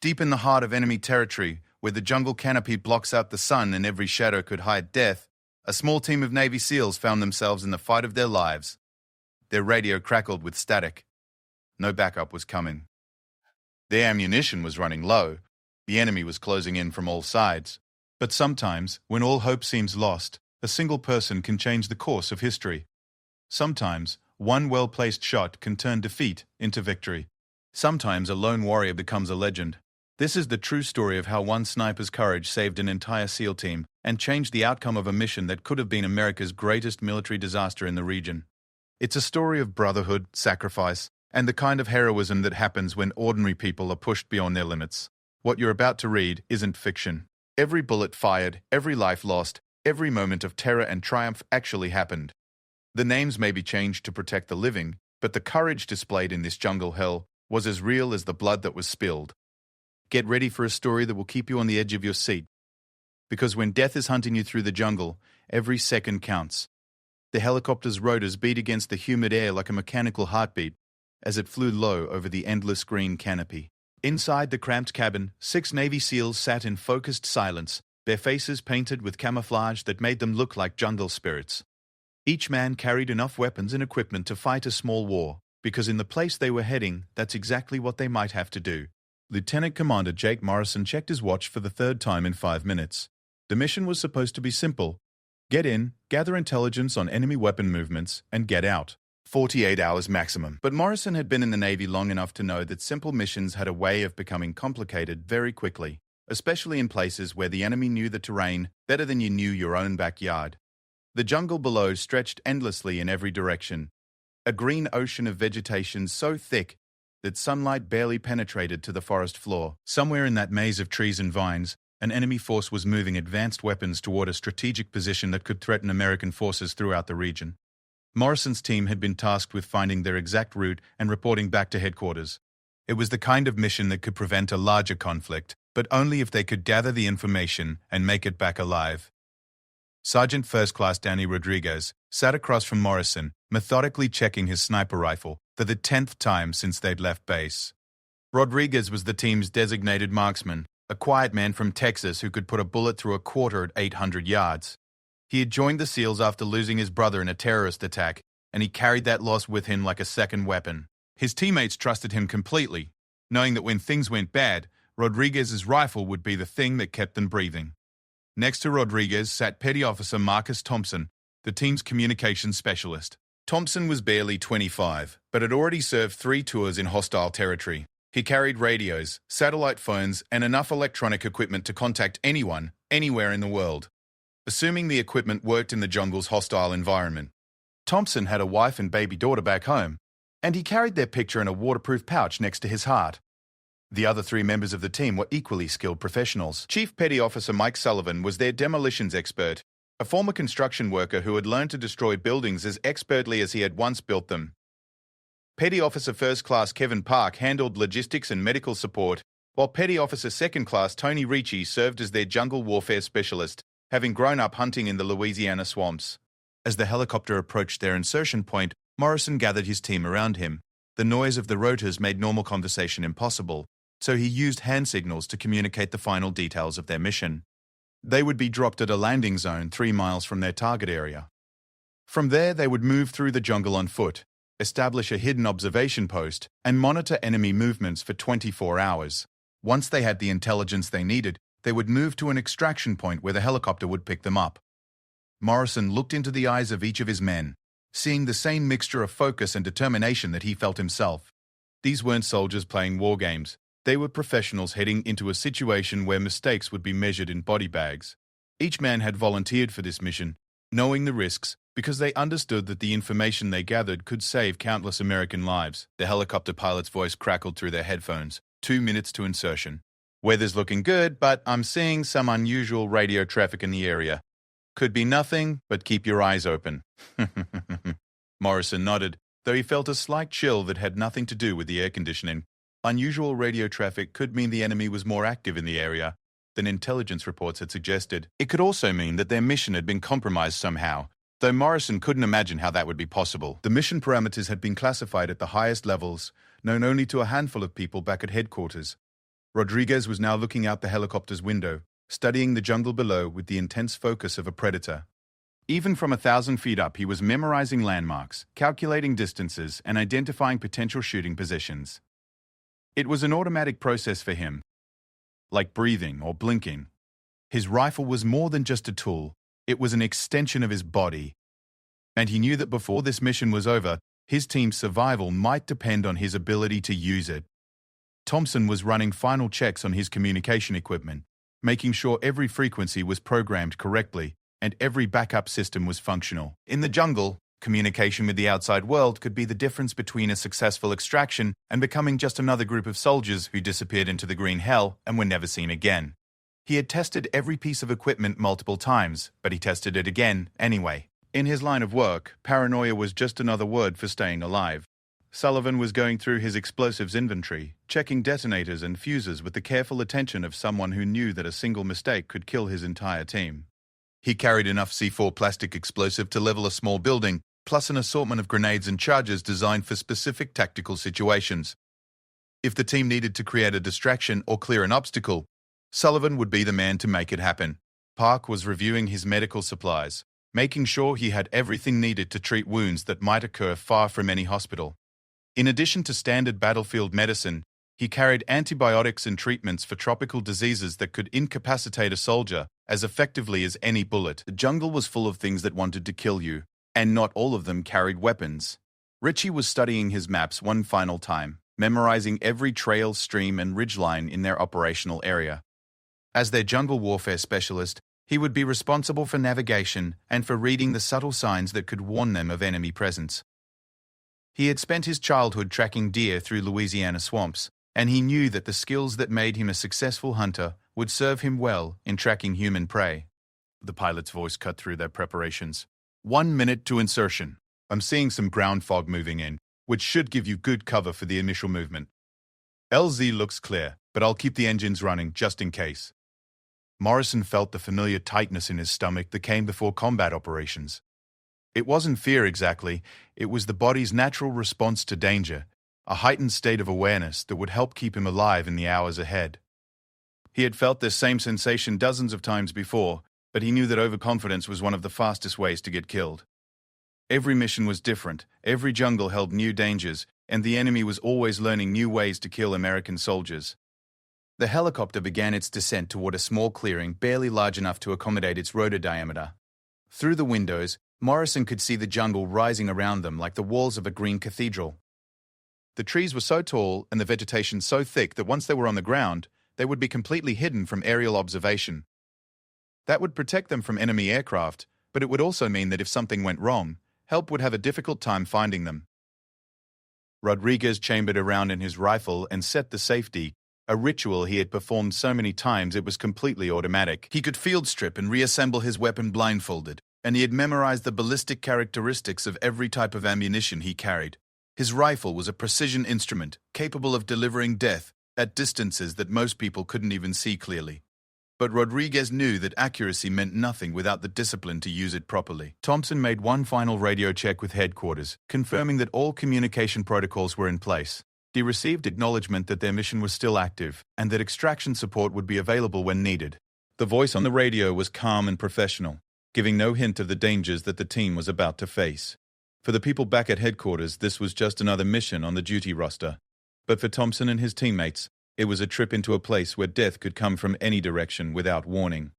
Deep in the heart of enemy territory, where the jungle canopy blocks out the sun and every shadow could hide death, a small team of Navy SEALs found themselves in the fight of their lives. Their radio crackled with static. No backup was coming. Their ammunition was running low. The enemy was closing in from all sides. But sometimes, when all hope seems lost, a single person can change the course of history. Sometimes, one well-placed shot can turn defeat into victory. Sometimes a lone warrior becomes a legend. This is the true story of how one sniper's courage saved an entire SEAL team and changed the outcome of a mission that could have been America's greatest military disaster in the region. It's a story of brotherhood, sacrifice, and the kind of heroism that happens when ordinary people are pushed beyond their limits. What you're about to read isn't fiction. Every bullet fired, every life lost, every moment of terror and triumph actually happened. The names may be changed to protect the living, but the courage displayed in this jungle hell was as real as the blood that was spilled. Get ready for a story that will keep you on the edge of your seat. Because when death is hunting you through the jungle, every second counts. The helicopter's rotors beat against the humid air like a mechanical heartbeat as it flew low over the endless green canopy. Inside the cramped cabin, 6 Navy SEALs sat in focused silence, their faces painted with camouflage that made them look like jungle spirits. Each man carried enough weapons and equipment to fight a small war, because in the place they were heading, that's exactly what they might have to do. Lieutenant Commander Jake Morrison checked his watch for the 3rd time in 5 minutes. The mission was supposed to be simple. Get in, gather intelligence on enemy weapon movements, and get out. 48 hours maximum. But Morrison had been in the Navy long enough to know that simple missions had a way of becoming complicated very quickly, especially in places where the enemy knew the terrain better than you knew your own backyard. The jungle below stretched endlessly in every direction, a green ocean of vegetation so thick that sunlight barely penetrated to the forest floor. Somewhere in that maze of trees and vines, an enemy force was moving advanced weapons toward a strategic position that could threaten American forces throughout the region. Morrison's team had been tasked with finding their exact route and reporting back to headquarters. It was the kind of mission that could prevent a larger conflict, but only if they could gather the information and make it back alive. Sergeant First Class Danny Rodriguez sat across from Morrison, methodically checking his sniper rifle for the 10th time since they'd left base. Rodriguez was the team's designated marksman, a quiet man from Texas who could put a bullet through a quarter at 800 yards. He had joined the SEALs after losing his brother in a terrorist attack, and he carried that loss with him like a second weapon. His teammates trusted him completely, knowing that when things went bad, Rodriguez's rifle would be the thing that kept them breathing. Next to Rodriguez sat Petty Officer Marcus Thompson, the team's communications specialist. Thompson was barely 25, but had already served 3 tours in hostile territory. He carried radios, satellite phones, and enough electronic equipment to contact anyone, anywhere in the world, assuming the equipment worked in the jungle's hostile environment. Thompson had a wife and baby daughter back home, and he carried their picture in a waterproof pouch next to his heart. The other 3 members of the team were equally skilled professionals. Chief Petty Officer Mike Sullivan was their demolitions expert, a former construction worker who had learned to destroy buildings as expertly as he had once built them. Petty Officer First Class Kevin Park handled logistics and medical support, while Petty Officer Second Class Tony Ricci served as their jungle warfare specialist, having grown up hunting in the Louisiana swamps. As the helicopter approached their insertion point, Morrison gathered his team around him. The noise of the rotors made normal conversation impossible, so he used hand signals to communicate the final details of their mission. They would be dropped at a landing zone 3 miles from their target area. From there, they would move through the jungle on foot, establish a hidden observation post, and monitor enemy movements for 24 hours. Once they had the intelligence they needed, they would move to an extraction point where the helicopter would pick them up. Morrison looked into the eyes of each of his men, seeing the same mixture of focus and determination that he felt himself. These weren't soldiers playing war games. They were professionals heading into a situation where mistakes would be measured in body bags. Each man had volunteered for this mission, knowing the risks, because they understood that the information they gathered could save countless American lives. The helicopter pilot's voice crackled through their headphones. 2 minutes to insertion. Weather's looking good, but I'm seeing some unusual radio traffic in the area. Could be nothing, but keep your eyes open. Morrison nodded, though he felt a slight chill that had nothing to do with the air conditioning. Unusual radio traffic could mean the enemy was more active in the area than intelligence reports had suggested. It could also mean that their mission had been compromised somehow, though Morrison couldn't imagine how that would be possible. The mission parameters had been classified at the highest levels, known only to a handful of people back at headquarters. Rodriguez was now looking out the helicopter's window, studying the jungle below with the intense focus of a predator. Even from 1,000 feet up, he was memorizing landmarks, calculating distances, and identifying potential shooting positions. It was an automatic process for him, like breathing or blinking. His rifle was more than just a tool, it was an extension of his body. And he knew that before this mission was over, his team's survival might depend on his ability to use it. Thompson was running final checks on his communication equipment, making sure every frequency was programmed correctly and every backup system was functional. In the jungle, communication with the outside world could be the difference between a successful extraction and becoming just another group of soldiers who disappeared into the green hell and were never seen again. He had tested every piece of equipment multiple times, but he tested it again anyway. In his line of work, paranoia was just another word for staying alive. Sullivan was going through his explosives inventory, checking detonators and fuses with the careful attention of someone who knew that a single mistake could kill his entire team. He carried enough C4 plastic explosive to level a small building, plus an assortment of grenades and charges designed for specific tactical situations. If the team needed to create a distraction or clear an obstacle, Sullivan would be the man to make it happen. Park was reviewing his medical supplies, making sure he had everything needed to treat wounds that might occur far from any hospital. In addition to standard battlefield medicine, he carried antibiotics and treatments for tropical diseases that could incapacitate a soldier as effectively as any bullet. The jungle was full of things that wanted to kill you, and not all of them carried weapons. Richie was studying his maps one final time, memorizing every trail, stream, and ridgeline in their operational area. As their jungle warfare specialist, he would be responsible for navigation and for reading the subtle signs that could warn them of enemy presence. He had spent his childhood tracking deer through Louisiana swamps, and he knew that the skills that made him a successful hunter would serve him well in tracking human prey. The pilot's voice cut through their preparations. 1 minute to insertion. I'm seeing some ground fog moving in, which should give you good cover for the initial movement. LZ looks clear, but I'll keep the engines running just in case. Morrison felt the familiar tightness in his stomach that came before combat operations. It wasn't fear exactly, it was the body's natural response to danger, a heightened state of awareness that would help keep him alive in the hours ahead. He had felt this same sensation dozens of times before, but he knew that overconfidence was one of the fastest ways to get killed. Every mission was different, every jungle held new dangers, and the enemy was always learning new ways to kill American soldiers. The helicopter began its descent toward a small clearing barely large enough to accommodate its rotor diameter. Through the windows, Morrison could see the jungle rising around them like the walls of a green cathedral. The trees were so tall and the vegetation so thick that once they were on the ground, they would be completely hidden from aerial observation. That would protect them from enemy aircraft, but it would also mean that if something went wrong, help would have a difficult time finding them. Rodriguez chambered around in his rifle and set the safety, a ritual he had performed so many times it was completely automatic. He could field strip and reassemble his weapon blindfolded, and he had memorized the ballistic characteristics of every type of ammunition he carried. His rifle was a precision instrument, capable of delivering death at distances that most people couldn't even see clearly. But Rodriguez knew that accuracy meant nothing without the discipline to use it properly. Thompson made one final radio check with headquarters, confirming that all communication protocols were in place. He received acknowledgement that their mission was still active, and that extraction support would be available when needed. The voice on the radio was calm and professional, giving no hint of the dangers that the team was about to face. For the people back at headquarters, this was just another mission on the duty roster. But for Thompson and his teammates, it was a trip into a place where death could come from any direction without warning.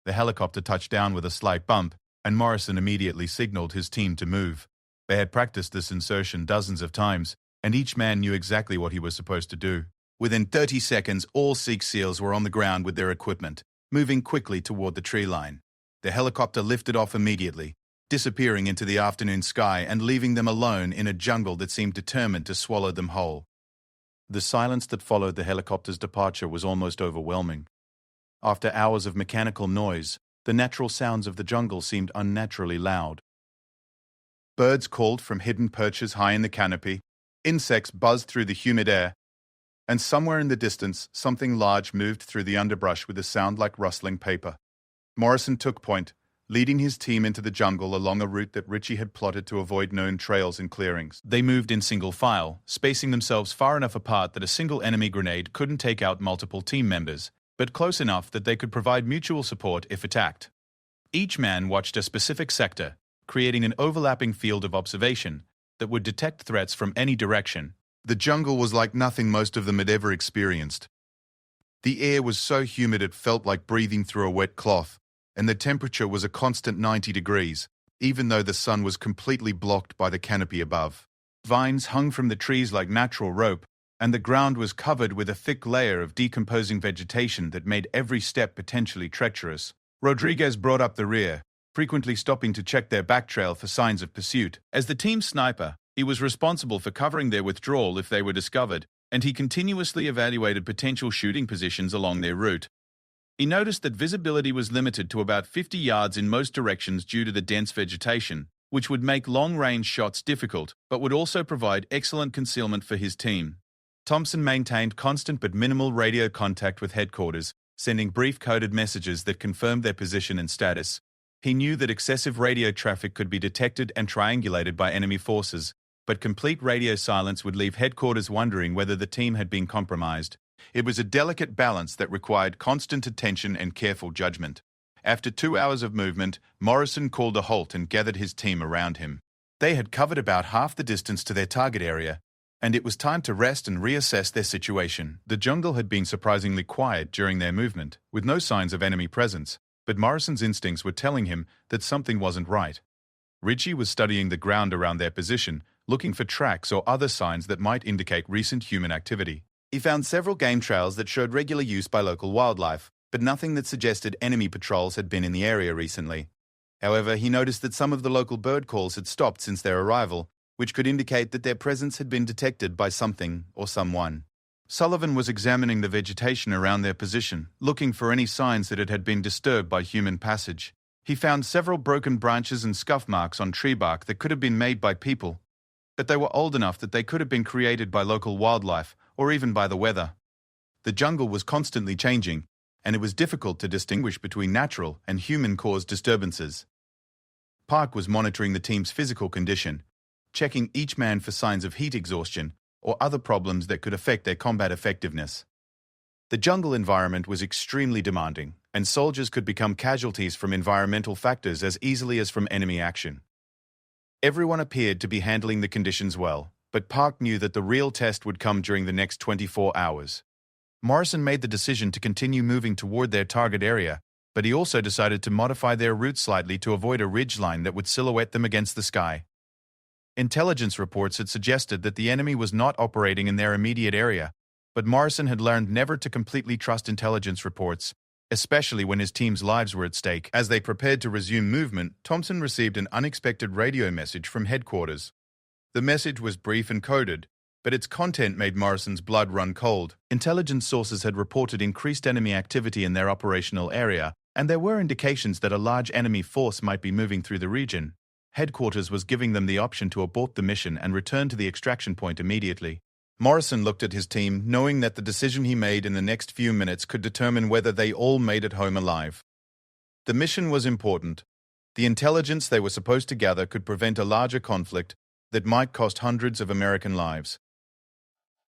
The helicopter touched down with a slight bump, and Morrison immediately signaled his team to move. They had practiced this insertion dozens of times, and each man knew exactly what he was supposed to do. Within 30 seconds, all 6 SEALs were on the ground with their equipment, moving quickly toward the tree line. The helicopter lifted off immediately, disappearing into the afternoon sky and leaving them alone in a jungle that seemed determined to swallow them whole. The silence that followed the helicopter's departure was almost overwhelming. After hours of mechanical noise, the natural sounds of the jungle seemed unnaturally loud. Birds called from hidden perches high in the canopy, insects buzzed through the humid air, and somewhere in the distance, something large moved through the underbrush with a sound like rustling paper. Morrison took point, leading his team into the jungle along a route that Richie had plotted to avoid known trails and clearings. They moved in single file, spacing themselves far enough apart that a single enemy grenade couldn't take out multiple team members, but close enough that they could provide mutual support if attacked. Each man watched a specific sector, creating an overlapping field of observation that would detect threats from any direction. The jungle was like nothing most of them had ever experienced. The air was so humid it felt like breathing through a wet cloth, and the temperature was a constant 90 degrees, even though the sun was completely blocked by the canopy above. Vines hung from the trees like natural rope, and the ground was covered with a thick layer of decomposing vegetation that made every step potentially treacherous. Rodriguez brought up the rear, frequently stopping to check their back trail for signs of pursuit. As the team's sniper, he was responsible for covering their withdrawal if they were discovered, and he continuously evaluated potential shooting positions along their route. He noticed that visibility was limited to about 50 yards in most directions due to the dense vegetation, which would make long-range shots difficult, but would also provide excellent concealment for his team. Thompson maintained constant but minimal radio contact with headquarters, sending brief coded messages that confirmed their position and status. He knew that excessive radio traffic could be detected and triangulated by enemy forces, but complete radio silence would leave headquarters wondering whether the team had been compromised. It was a delicate balance that required constant attention and careful judgment. After 2 hours of movement, Morrison called a halt and gathered his team around him. They had covered about half the distance to their target area, and it was time to rest and reassess their situation. The jungle had been surprisingly quiet during their movement, with no signs of enemy presence, but Morrison's instincts were telling him that something wasn't right. Richie was studying the ground around their position, looking for tracks or other signs that might indicate recent human activity. He found several game trails that showed regular use by local wildlife, but nothing that suggested enemy patrols had been in the area recently. However, he noticed that some of the local bird calls had stopped since their arrival, which could indicate that their presence had been detected by something or someone. Sullivan was examining the vegetation around their position, looking for any signs that it had been disturbed by human passage. He found several broken branches and scuff marks on tree bark that could have been made by people, but they were old enough that they could have been created by local wildlife or even by the weather. The jungle was constantly changing, and it was difficult to distinguish between natural and human-caused disturbances. Park was monitoring the team's physical condition, checking each man for signs of heat exhaustion or other problems that could affect their combat effectiveness. The jungle environment was extremely demanding, and soldiers could become casualties from environmental factors as easily as from enemy action. Everyone appeared to be handling the conditions well, but Park knew that the real test would come during the next 24 hours. Morrison made the decision to continue moving toward their target area, but he also decided to modify their route slightly to avoid a ridgeline that would silhouette them against the sky. Intelligence reports had suggested that the enemy was not operating in their immediate area, but Morrison had learned never to completely trust intelligence reports, especially when his team's lives were at stake. As they prepared to resume movement, Thompson received an unexpected radio message from headquarters. The message was brief and coded, but its content made Morrison's blood run cold. Intelligence sources had reported increased enemy activity in their operational area, and there were indications that a large enemy force might be moving through the region. Headquarters was giving them the option to abort the mission and return to the extraction point immediately. Morrison looked at his team, knowing that the decision he made in the next few minutes could determine whether they all made it home alive. The mission was important. The intelligence they were supposed to gather could prevent a larger conflict that might cost hundreds of American lives.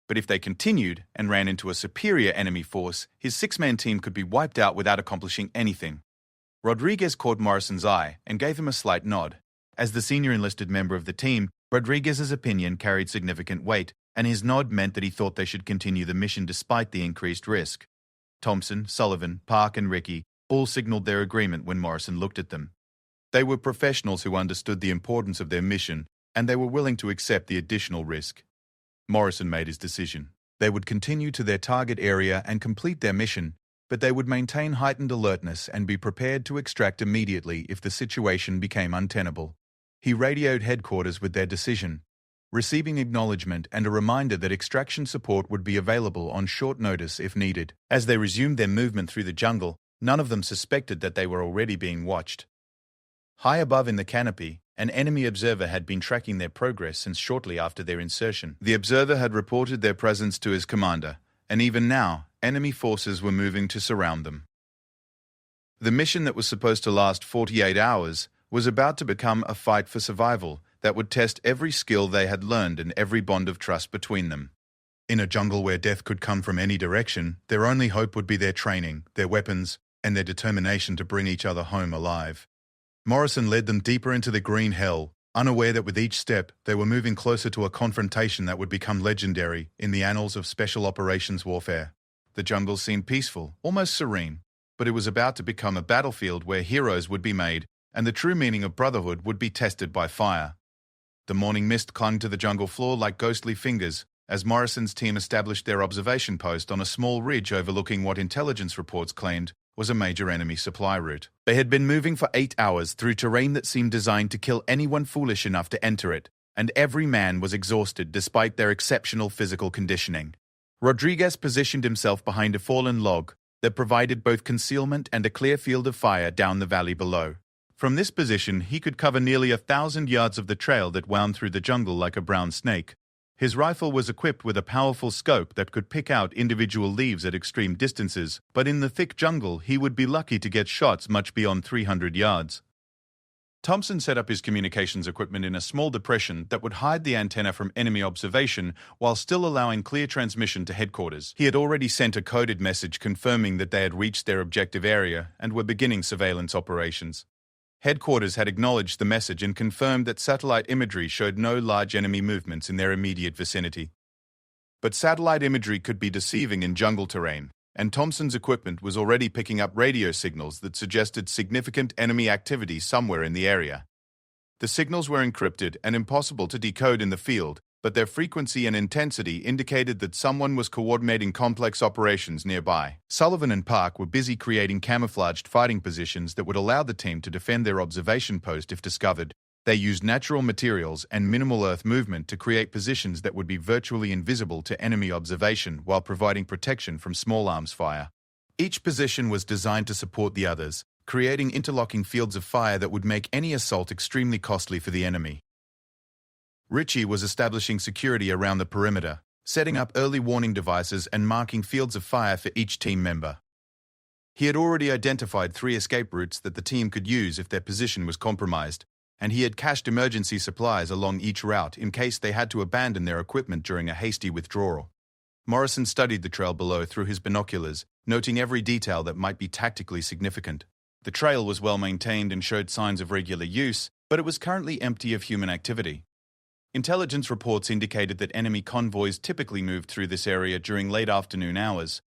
But if they continued and ran into a superior enemy force, his six-man team could be wiped out without accomplishing anything. Rodriguez caught Morrison's eye and gave him a slight nod. As the senior enlisted member of the team, Rodriguez's opinion carried significant weight, and his nod meant that he thought they should continue the mission despite the increased risk. Thompson, Sullivan, Park, and Ricky all signaled their agreement when Morrison looked at them. They were professionals who understood the importance of their mission, and they were willing to accept the additional risk. Morrison made his decision. They would continue to their target area and complete their mission, but they would maintain heightened alertness and be prepared to extract immediately if the situation became untenable. He radioed headquarters with their decision, receiving acknowledgement and a reminder that extraction support would be available on short notice if needed. As they resumed their movement through the jungle, none of them suspected that they were already being watched. High above in the canopy, an enemy observer had been tracking their progress since shortly after their insertion. The observer had reported their presence to his commander, and even now, enemy forces were moving to surround them. The mission that was supposed to last 48 hours was about to become a fight for survival that would test every skill they had learned and every bond of trust between them. In a jungle where death could come from any direction, their only hope would be their training, their weapons, and their determination to bring each other home alive. Morrison led them deeper into the green hell, unaware that with each step they were moving closer to a confrontation that would become legendary in the annals of special operations warfare. The jungle seemed peaceful, almost serene, but it was about to become a battlefield where heroes would be made and the true meaning of brotherhood would be tested by fire. The morning mist clung to the jungle floor like ghostly fingers as Morrison's team established their observation post on a small ridge overlooking what intelligence reports claimed was a major enemy supply route. They had been moving for 8 hours through terrain that seemed designed to kill anyone foolish enough to enter it, and every man was exhausted despite their exceptional physical conditioning. Rodriguez positioned himself behind a fallen log that provided both concealment and a clear field of fire down the valley below. From this position, he could cover nearly 1,000 yards of the trail that wound through the jungle like a brown snake. His rifle was equipped with a powerful scope that could pick out individual leaves at extreme distances, but in the thick jungle, he would be lucky to get shots much beyond 300 yards. Thompson set up his communications equipment in a small depression that would hide the antenna from enemy observation while still allowing clear transmission to headquarters. He had already sent a coded message confirming that they had reached their objective area and were beginning surveillance operations. Headquarters had acknowledged the message and confirmed that satellite imagery showed no large enemy movements in their immediate vicinity. But satellite imagery could be deceiving in jungle terrain, and Thompson's equipment was already picking up radio signals that suggested significant enemy activity somewhere in the area. The signals were encrypted and impossible to decode in the field, but their frequency and intensity indicated that someone was coordinating complex operations nearby. Sullivan and Park were busy creating camouflaged fighting positions that would allow the team to defend their observation post if discovered. They used natural materials and minimal earth movement to create positions that would be virtually invisible to enemy observation while providing protection from small arms fire. Each position was designed to support the others, creating interlocking fields of fire that would make any assault extremely costly for the enemy. Ritchie was establishing security around the perimeter, setting up early warning devices and marking fields of fire for each team member. He had already identified 3 escape routes that the team could use if their position was compromised, and he had cached emergency supplies along each route in case they had to abandon their equipment during a hasty withdrawal. Morrison studied the trail below through his binoculars, noting every detail that might be tactically significant. The trail was well maintained and showed signs of regular use, but it was currently empty of human activity. Intelligence reports indicated that enemy convoys typically moved through this area during late afternoon hours,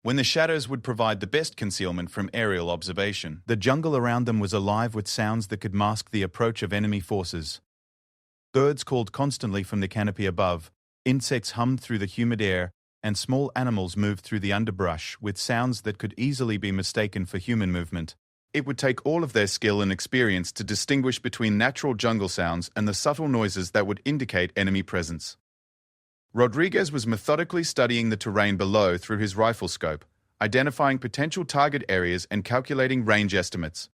when the shadows would provide the best concealment from aerial observation. The jungle around them was alive with sounds that could mask the approach of enemy forces. Birds called constantly from the canopy above, insects hummed through the humid air, and small animals moved through the underbrush with sounds that could easily be mistaken for human movement. It would take all of their skill and experience to distinguish between natural jungle sounds and the subtle noises that would indicate enemy presence. Rodriguez was methodically studying the terrain below through his rifle scope, identifying potential target areas and calculating range estimates.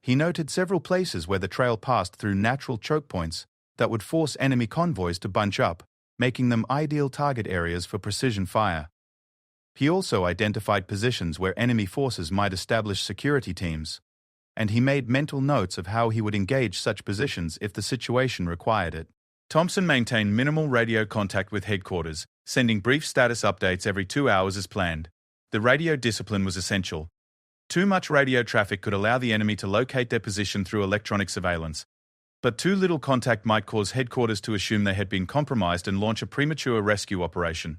He noted several places where the trail passed through natural choke points that would force enemy convoys to bunch up, making them ideal target areas for precision fire. He also identified positions where enemy forces might establish security teams, and he made mental notes of how he would engage such positions if the situation required it. Thompson maintained minimal radio contact with headquarters, sending brief status updates every 2 hours as planned. The radio discipline was essential. Too much radio traffic could allow the enemy to locate their position through electronic surveillance, but too little contact might cause headquarters to assume they had been compromised and launch a premature rescue operation.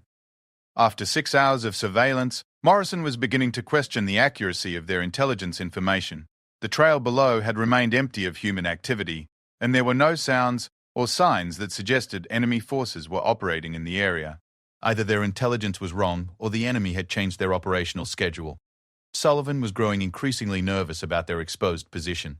After 6 hours of surveillance, Morrison was beginning to question the accuracy of their intelligence information. The trail below had remained empty of human activity, and there were no sounds or signs that suggested enemy forces were operating in the area. Either their intelligence was wrong or the enemy had changed their operational schedule. Sullivan was growing increasingly nervous about their exposed position.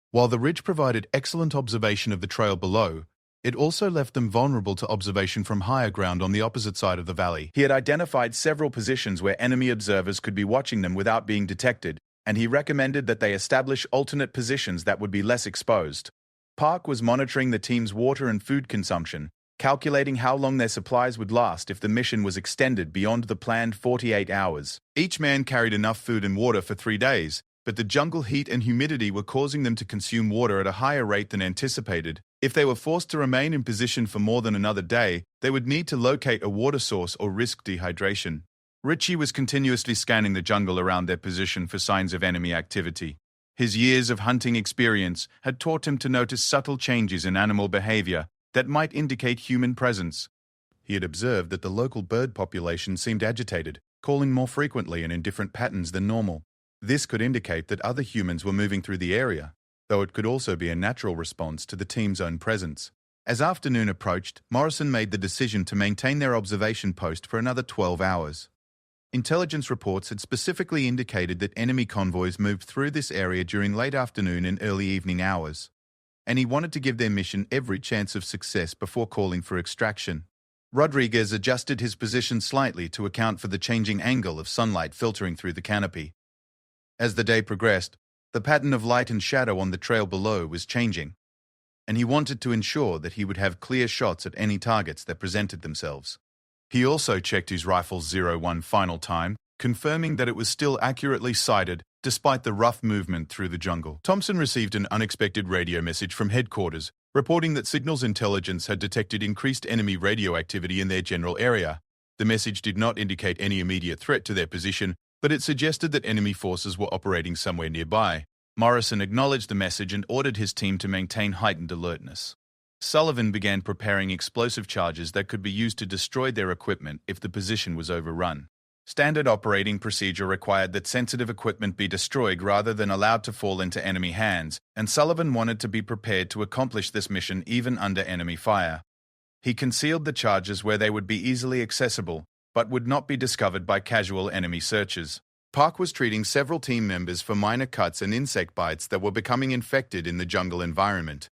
While the ridge provided excellent observation of the trail below, it also left them vulnerable to observation from higher ground on the opposite side of the valley. He had identified several positions where enemy observers could be watching them without being detected, and he recommended that they establish alternate positions that would be less exposed. Park was monitoring the team's water and food consumption, calculating how long their supplies would last if the mission was extended beyond the planned 48 hours. Each man carried enough food and water for 3 days, but the jungle heat and humidity were causing them to consume water at a higher rate than anticipated. If they were forced to remain in position for more than another day, they would need to locate a water source or risk dehydration. Richie was continuously scanning the jungle around their position for signs of enemy activity. His years of hunting experience had taught him to notice subtle changes in animal behavior that might indicate human presence. He had observed that the local bird population seemed agitated, calling more frequently and in different patterns than normal. This could indicate that other humans were moving through the area, though it could also be a natural response to the team's own presence. As afternoon approached, Morrison made the decision to maintain their observation post for another 12 hours. Intelligence reports had specifically indicated that enemy convoys moved through this area during late afternoon and early evening hours, and he wanted to give their mission every chance of success before calling for extraction. Rodriguez adjusted his position slightly to account for the changing angle of sunlight filtering through the canopy. As the day progressed, the pattern of light and shadow on the trail below was changing, and he wanted to ensure that he would have clear shots at any targets that presented themselves. He also checked his rifle's 0-1 final time, confirming that it was still accurately sighted despite the rough movement through the jungle. Thompson received an unexpected radio message from headquarters, reporting that Signals Intelligence had detected increased enemy radio activity in their general area. The message did not indicate any immediate threat to their position, but it suggested that enemy forces were operating somewhere nearby. Morrison acknowledged the message and ordered his team to maintain heightened alertness. Sullivan began preparing explosive charges that could be used to destroy their equipment if the position was overrun. Standard operating procedure required that sensitive equipment be destroyed rather than allowed to fall into enemy hands, and Sullivan wanted to be prepared to accomplish this mission even under enemy fire. He concealed the charges where they would be easily accessible, but would not be discovered by casual enemy searchers. Park was treating several team members for minor cuts and insect bites that were becoming infected in the jungle environment.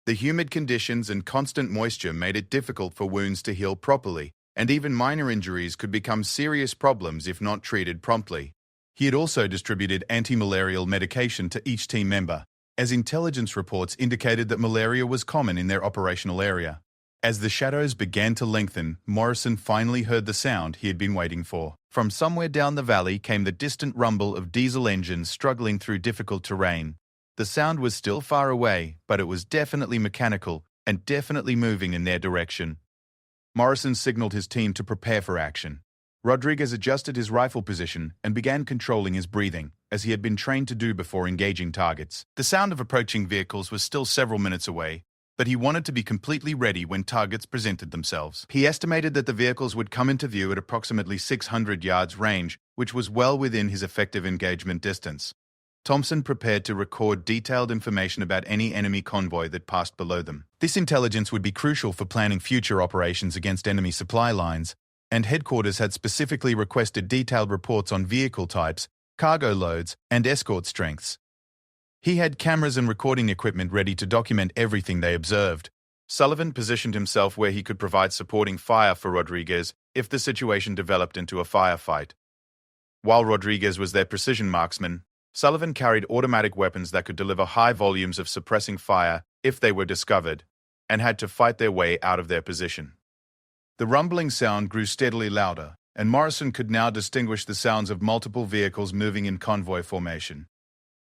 The humid conditions and constant moisture made it difficult for wounds to heal properly, and even minor injuries could become serious problems if not treated promptly. He had also distributed anti-malarial medication to each team member, as intelligence reports indicated that malaria was common in their operational area. As the shadows began to lengthen, Morrison finally heard the sound he had been waiting for. From somewhere down the valley came the distant rumble of diesel engines struggling through difficult terrain. The sound was still far away, but it was definitely mechanical and definitely moving in their direction. Morrison signaled his team to prepare for action. Rodriguez adjusted his rifle position and began controlling his breathing, as he had been trained to do before engaging targets. The sound of approaching vehicles was still several minutes away, but he wanted to be completely ready when targets presented themselves. He estimated that the vehicles would come into view at approximately 600 yards range, which was well within his effective engagement distance. Thompson prepared to record detailed information about any enemy convoy that passed below them. This intelligence would be crucial for planning future operations against enemy supply lines, and headquarters had specifically requested detailed reports on vehicle types, cargo loads, and escort strengths. He had cameras and recording equipment ready to document everything they observed. Sullivan positioned himself where he could provide supporting fire for Rodriguez if the situation developed into a firefight. While Rodriguez was their precision marksman, Sullivan carried automatic weapons that could deliver high volumes of suppressing fire if they were discovered, and had to fight their way out of their position. The rumbling sound grew steadily louder, and Morrison could now distinguish the sounds of multiple vehicles moving in convoy formation.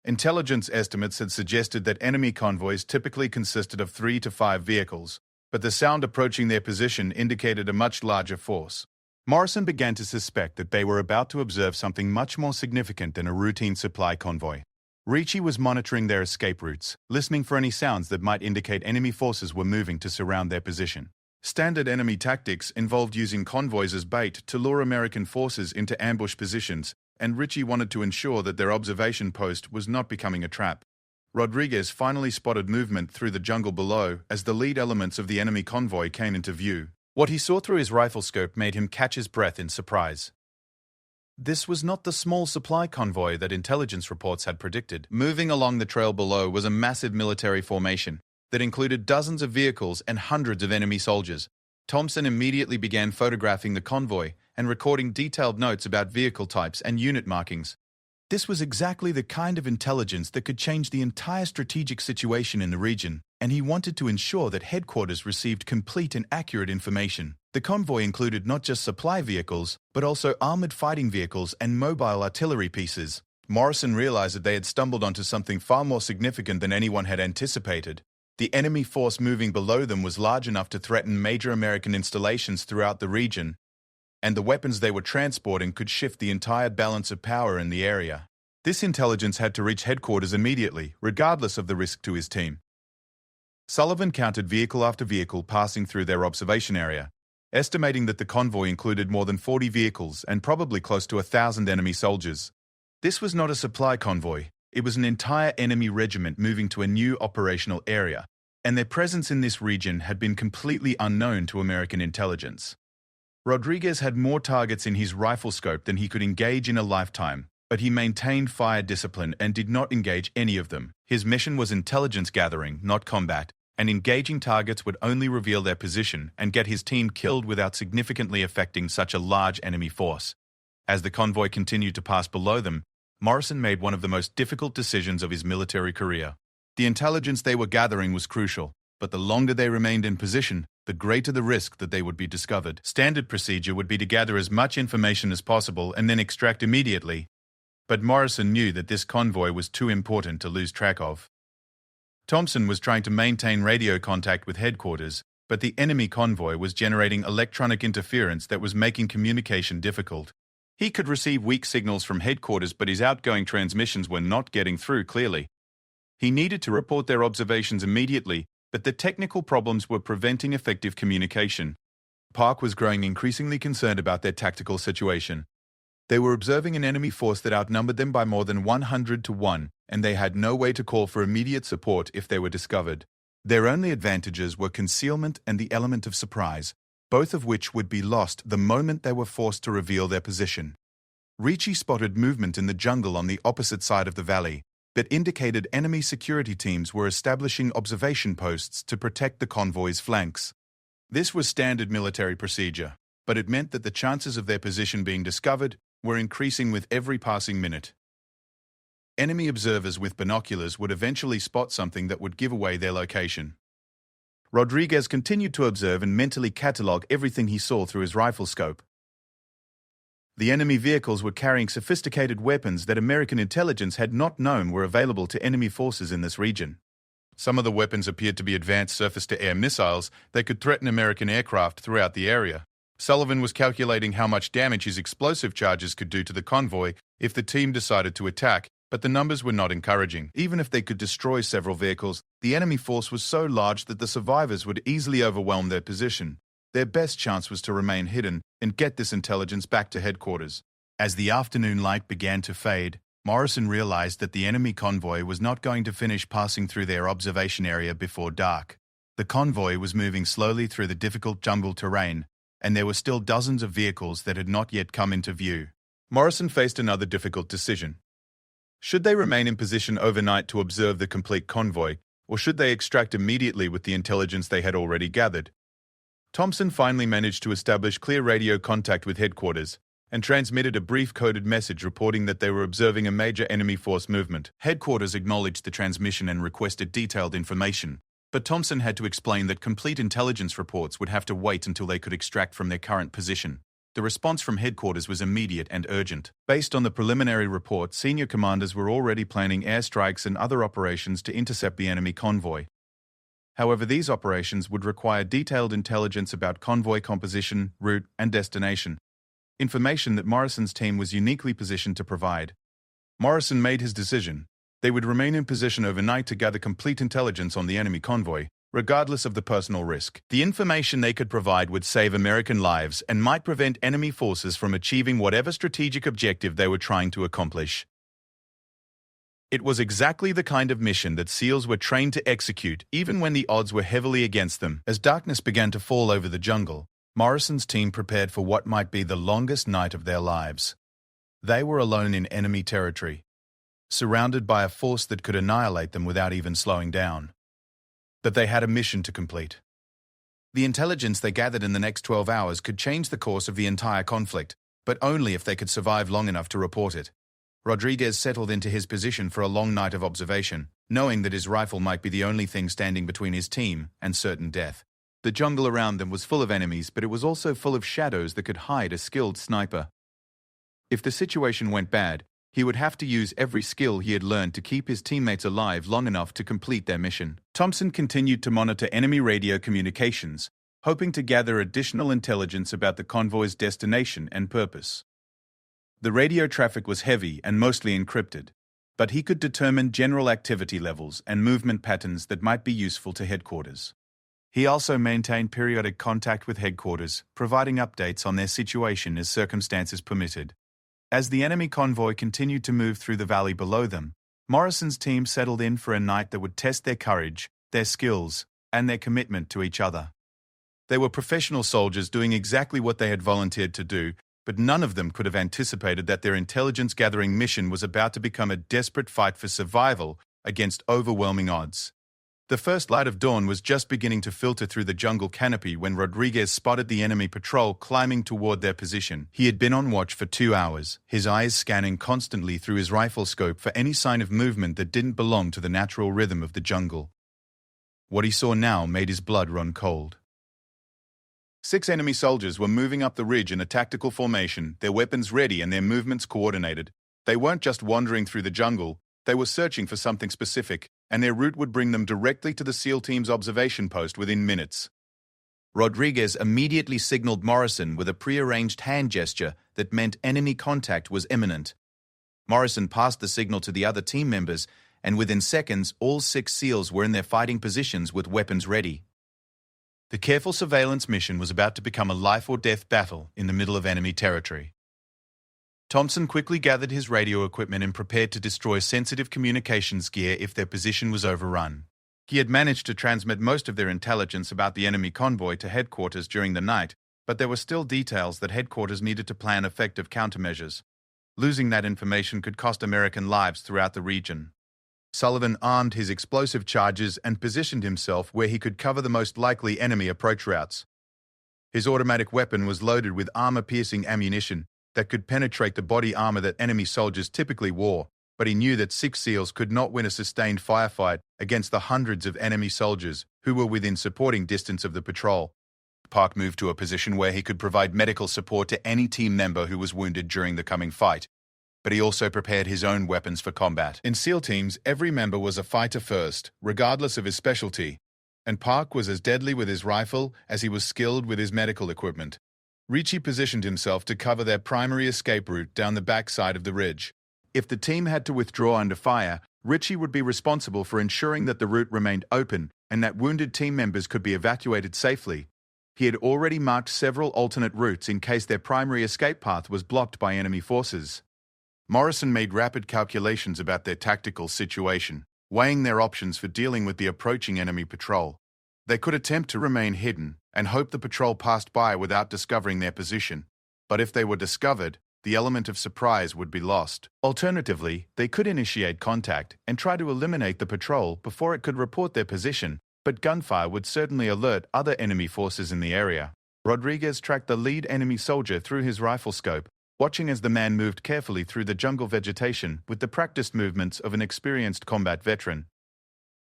Intelligence estimates had suggested that enemy convoys typically consisted of 3 to 5 vehicles, but the sound approaching their position indicated a much larger force. Morrison began to suspect that they were about to observe something much more significant than a routine supply convoy. Richie was monitoring their escape routes, listening for any sounds that might indicate enemy forces were moving to surround their position. Standard enemy tactics involved using convoys as bait to lure American forces into ambush positions, and Richie wanted to ensure that their observation post was not becoming a trap. Rodriguez finally spotted movement through the jungle below as the lead elements of the enemy convoy came into view. What he saw through his rifle scope made him catch his breath in surprise. This was not the small supply convoy that intelligence reports had predicted. Moving along the trail below was a massive military formation that included dozens of vehicles and hundreds of enemy soldiers. Thompson immediately began photographing the convoy and recording detailed notes about vehicle types and unit markings. This was exactly the kind of intelligence that could change the entire strategic situation in the region, and he wanted to ensure that headquarters received complete and accurate information. The convoy included not just supply vehicles, but also armored fighting vehicles and mobile artillery pieces. Morrison realized that they had stumbled onto something far more significant than anyone had anticipated. The enemy force moving below them was large enough to threaten major American installations throughout the region, and the weapons they were transporting could shift the entire balance of power in the area. This intelligence had to reach headquarters immediately, regardless of the risk to his team. Sullivan counted vehicle after vehicle passing through their observation area, estimating that the convoy included more than 40 vehicles and probably close to 1,000 enemy soldiers. This was not a supply convoy. It was an entire enemy regiment moving to a new operational area, and their presence in this region had been completely unknown to American intelligence. Rodriguez had more targets in his rifle scope than he could engage in a lifetime, but he maintained fire discipline and did not engage any of them. His mission was intelligence gathering, not combat, and engaging targets would only reveal their position and get his team killed without significantly affecting such a large enemy force. As the convoy continued to pass below them, Morrison made one of the most difficult decisions of his military career. The intelligence they were gathering was crucial, but the longer they remained in position, the greater the risk that they would be discovered. Standard procedure would be to gather as much information as possible and then extract immediately. But Morrison knew that this convoy was too important to lose track of. Thompson was trying to maintain radio contact with headquarters, but the enemy convoy was generating electronic interference that was making communication difficult. He could receive weak signals from headquarters, but his outgoing transmissions were not getting through clearly. He needed to report their observations immediately, but the technical problems were preventing effective communication. Park was growing increasingly concerned about their tactical situation. They were observing an enemy force that outnumbered them by more than 100 to 1, and they had no way to call for immediate support if they were discovered. Their only advantages were concealment and the element of surprise, both of which would be lost the moment they were forced to reveal their position. Ricci spotted movement in the jungle on the opposite side of the valley that indicated enemy security teams were establishing observation posts to protect the convoy's flanks. This was standard military procedure, but it meant that the chances of their position being discovered were increasing with every passing minute. Enemy observers with binoculars would eventually spot something that would give away their location. Rodriguez continued to observe and mentally catalog everything he saw through his rifle scope. The enemy vehicles were carrying sophisticated weapons that American intelligence had not known were available to enemy forces in this region. Some of the weapons appeared to be advanced surface-to-air missiles that could threaten American aircraft throughout the area. Sullivan was calculating how much damage his explosive charges could do to the convoy if the team decided to attack, but the numbers were not encouraging. Even if they could destroy several vehicles, the enemy force was so large that the survivors would easily overwhelm their position. Their best chance was to remain hidden and get this intelligence back to headquarters. As the afternoon light began to fade, Morrison realized that the enemy convoy was not going to finish passing through their observation area before dark. The convoy was moving slowly through the difficult jungle terrain, and there were still dozens of vehicles that had not yet come into view. Morrison faced another difficult decision. Should they remain in position overnight to observe the complete convoy, or should they extract immediately with the intelligence they had already gathered? Thompson finally managed to establish clear radio contact with headquarters and transmitted a brief coded message reporting that they were observing a major enemy force movement. Headquarters acknowledged the transmission and requested detailed information, but Thompson had to explain that complete intelligence reports would have to wait until they could extract from their current position. The response from headquarters was immediate and urgent. Based on the preliminary report, senior commanders were already planning airstrikes and other operations to intercept the enemy convoy. However, these operations would require detailed intelligence about convoy composition, route, and destination, information that Morrison's team was uniquely positioned to provide. Morrison made his decision. They would remain in position overnight to gather complete intelligence on the enemy convoy, regardless of the personal risk. The information they could provide would save American lives and might prevent enemy forces from achieving whatever strategic objective they were trying to accomplish. It was exactly the kind of mission that SEALs were trained to execute, even when the odds were heavily against them. As darkness began to fall over the jungle, Morrison's team prepared for what might be the longest night of their lives. They were alone in enemy territory, surrounded by a force that could annihilate them without even slowing down. But they had a mission to complete. The intelligence they gathered in the next 12 hours could change the course of the entire conflict, but only if they could survive long enough to report it. Rodriguez settled into his position for a long night of observation, knowing that his rifle might be the only thing standing between his team and certain death. The jungle around them was full of enemies, but it was also full of shadows that could hide a skilled sniper. If the situation went bad, He would have to use every skill he had learned to keep his teammates alive long enough to complete their mission. Thompson continued to monitor enemy radio communications, hoping to gather additional intelligence about the convoy's destination and purpose. The radio traffic was heavy and mostly encrypted, but he could determine general activity levels and movement patterns that might be useful to headquarters. He also maintained periodic contact with headquarters, providing updates on their situation as circumstances permitted. As the enemy convoy continued to move through the valley below them, Morrison's team settled in for a night that would test their courage, their skills, and their commitment to each other. They were professional soldiers doing exactly what they had volunteered to do, but none of them could have anticipated that their intelligence-gathering mission was about to become a desperate fight for survival against overwhelming odds. The first light of dawn was just beginning to filter through the jungle canopy when Rodriguez spotted the enemy patrol climbing toward their position. He had been on watch for 2 hours, his eyes scanning constantly through his rifle scope for any sign of movement that didn't belong to the natural rhythm of the jungle. What he saw now made his blood run cold. 6 enemy soldiers were moving up the ridge in a tactical formation, their weapons ready and their movements coordinated. They weren't just wandering through the jungle, they were searching for something specific, and their route would bring them directly to the SEAL team's observation post within minutes. Rodriguez immediately signaled Morrison with a prearranged hand gesture that meant enemy contact was imminent. Morrison passed the signal to the other team members, and within seconds, all 6 SEALs were in their fighting positions with weapons ready. The careful surveillance mission was about to become a life-or-death battle in the middle of enemy territory. Thompson quickly gathered his radio equipment and prepared to destroy sensitive communications gear if their position was overrun. He had managed to transmit most of their intelligence about the enemy convoy to headquarters during the night, but there were still details that headquarters needed to plan effective countermeasures. Losing that information could cost American lives throughout the region. Sullivan armed his explosive charges and positioned himself where he could cover the most likely enemy approach routes. His automatic weapon was loaded with armor-piercing ammunition that could penetrate the body armor that enemy soldiers typically wore, but he knew that 6 SEALs could not win a sustained firefight against the hundreds of enemy soldiers who were within supporting distance of the patrol. Park moved to a position where he could provide medical support to any team member who was wounded during the coming fight, but he also prepared his own weapons for combat. In SEAL teams, every member was a fighter first, regardless of his specialty, and Park was as deadly with his rifle as he was skilled with his medical equipment. Ritchie positioned himself to cover their primary escape route down the backside of the ridge. If the team had to withdraw under fire, Ritchie would be responsible for ensuring that the route remained open and that wounded team members could be evacuated safely. He had already marked several alternate routes in case their primary escape path was blocked by enemy forces. Morrison made rapid calculations about their tactical situation, weighing their options for dealing with the approaching enemy patrol. They could attempt to remain hidden and hope the patrol passed by without discovering their position, but if they were discovered, the element of surprise would be lost. Alternatively, they could initiate contact and try to eliminate the patrol before it could report their position, but gunfire would certainly alert other enemy forces in the area. Rodriguez tracked the lead enemy soldier through his rifle scope, watching as the man moved carefully through the jungle vegetation with the practiced movements of an experienced combat veteran.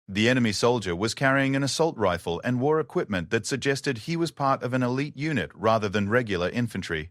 The enemy soldier was carrying an assault rifle and wore equipment that suggested he was part of an elite unit rather than regular infantry.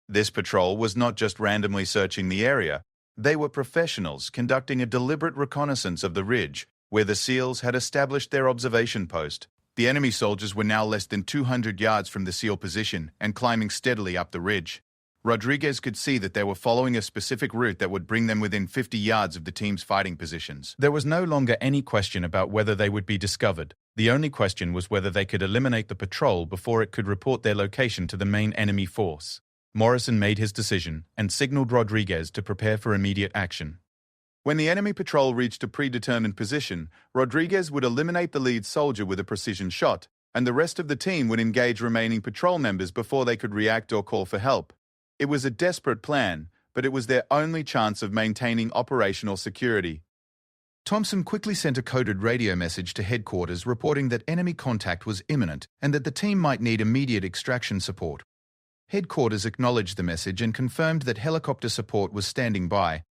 This patrol was not just randomly searching the area. They were professionals conducting a deliberate reconnaissance of the ridge, where the SEALs had established their observation post. The enemy soldiers were now less than 200 yards from the SEAL position and climbing steadily up the ridge. Rodriguez could see that they were following a specific route that would bring them within 50 yards of the team's fighting positions. There was no longer any question about whether they would be discovered. The only question was whether they could eliminate the patrol before it could report their location to the main enemy force. Morrison made his decision and signaled Rodriguez to prepare for immediate action. When the enemy patrol reached a predetermined position, Rodriguez would eliminate the lead soldier with a precision shot, and the rest of the team would engage remaining patrol members before they could react or call for help. It was a desperate plan, but it was their only chance of maintaining operational security. Thompson quickly sent a coded radio message to headquarters reporting that enemy contact was imminent and that the team might need immediate extraction support. Headquarters acknowledged the message and confirmed that helicopter support was standing by,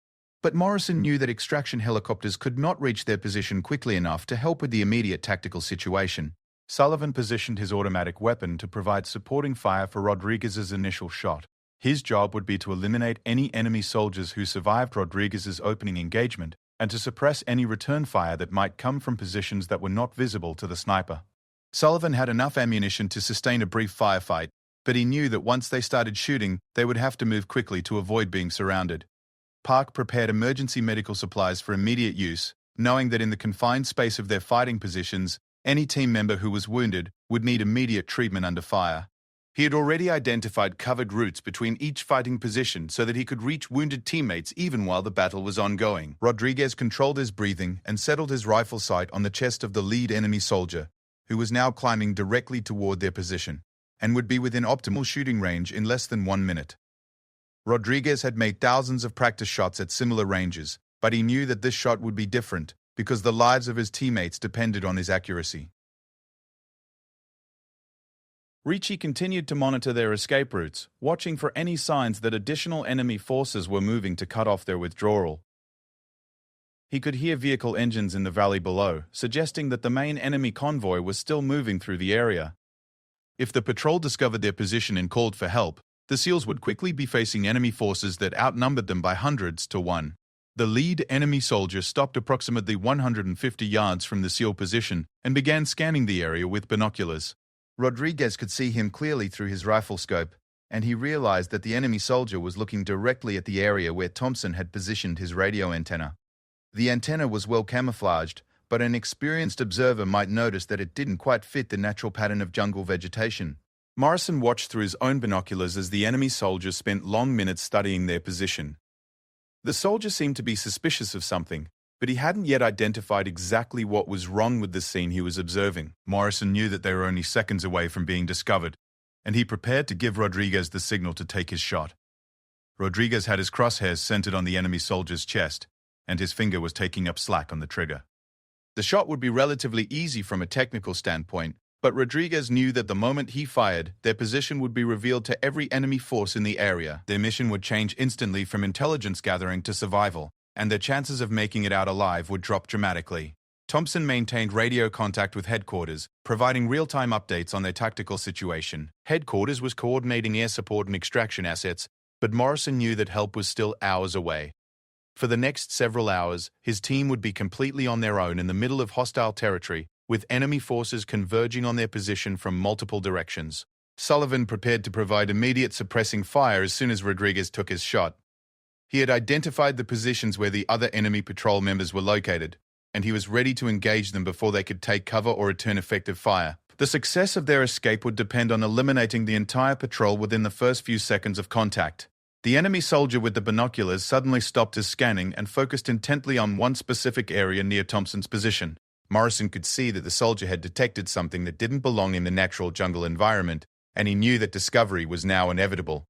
but Morrison knew that extraction helicopters could not reach their position quickly enough to help with the immediate tactical situation. Sullivan positioned his automatic weapon to provide supporting fire for Rodriguez's initial shot. His job would be to eliminate any enemy soldiers who survived Rodriguez's opening engagement and to suppress any return fire that might come from positions that were not visible to the sniper. Sullivan had enough ammunition to sustain a brief firefight, but he knew that once they started shooting, they would have to move quickly to avoid being surrounded. Park prepared emergency medical supplies for immediate use, knowing that in the confined space of their fighting positions, any team member who was wounded would need immediate treatment under fire. He had already identified covered routes between each fighting position so that he could reach wounded teammates even while the battle was ongoing. Rodriguez controlled his breathing and settled his rifle sight on the chest of the lead enemy soldier, who was now climbing directly toward their position, and would be within optimal shooting range in less than 1 minute. Rodriguez had made thousands of practice shots at similar ranges, but he knew that this shot would be different because the lives of his teammates depended on his accuracy. Ricci continued to monitor their escape routes, watching for any signs that additional enemy forces were moving to cut off their withdrawal. He could hear vehicle engines in the valley below, suggesting that the main enemy convoy was still moving through the area. If the patrol discovered their position and called for help, the SEALs would quickly be facing enemy forces that outnumbered them by hundreds to one. The lead enemy soldier stopped approximately 150 yards from the SEAL position and began scanning the area with binoculars. Rodriguez could see him clearly through his rifle scope, and he realized that the enemy soldier was looking directly at the area where Thompson had positioned his radio antenna. The antenna was well camouflaged, but an experienced observer might notice that it didn't quite fit the natural pattern of jungle vegetation. Morrison watched through his own binoculars as the enemy soldier spent long minutes studying their position. The soldier seemed to be suspicious of something, but he hadn't yet identified exactly what was wrong with the scene he was observing. Morrison knew that they were only seconds away from being discovered, and he prepared to give Rodriguez the signal to take his shot. Rodriguez had his crosshairs centered on the enemy soldier's chest, and his finger was taking up slack on the trigger. The shot would be relatively easy from a technical standpoint, but Rodriguez knew that the moment he fired, their position would be revealed to every enemy force in the area. Their mission would change instantly from intelligence gathering to survival, and their chances of making it out alive would drop dramatically. Thompson maintained radio contact with headquarters, providing real-time updates on their tactical situation. Headquarters was coordinating air support and extraction assets, but Morrison knew that help was still hours away. For the next several hours, his team would be completely on their own in the middle of hostile territory, with enemy forces converging on their position from multiple directions. Sullivan prepared to provide immediate suppressing fire as soon as Rodriguez took his shot. He had identified the positions where the other enemy patrol members were located, and he was ready to engage them before they could take cover or return effective fire. The success of their escape would depend on eliminating the entire patrol within the first few seconds of contact. The enemy soldier with the binoculars suddenly stopped his scanning and focused intently on one specific area near Thompson's position. Morrison could see that the soldier had detected something that didn't belong in the natural jungle environment, and he knew that discovery was now inevitable.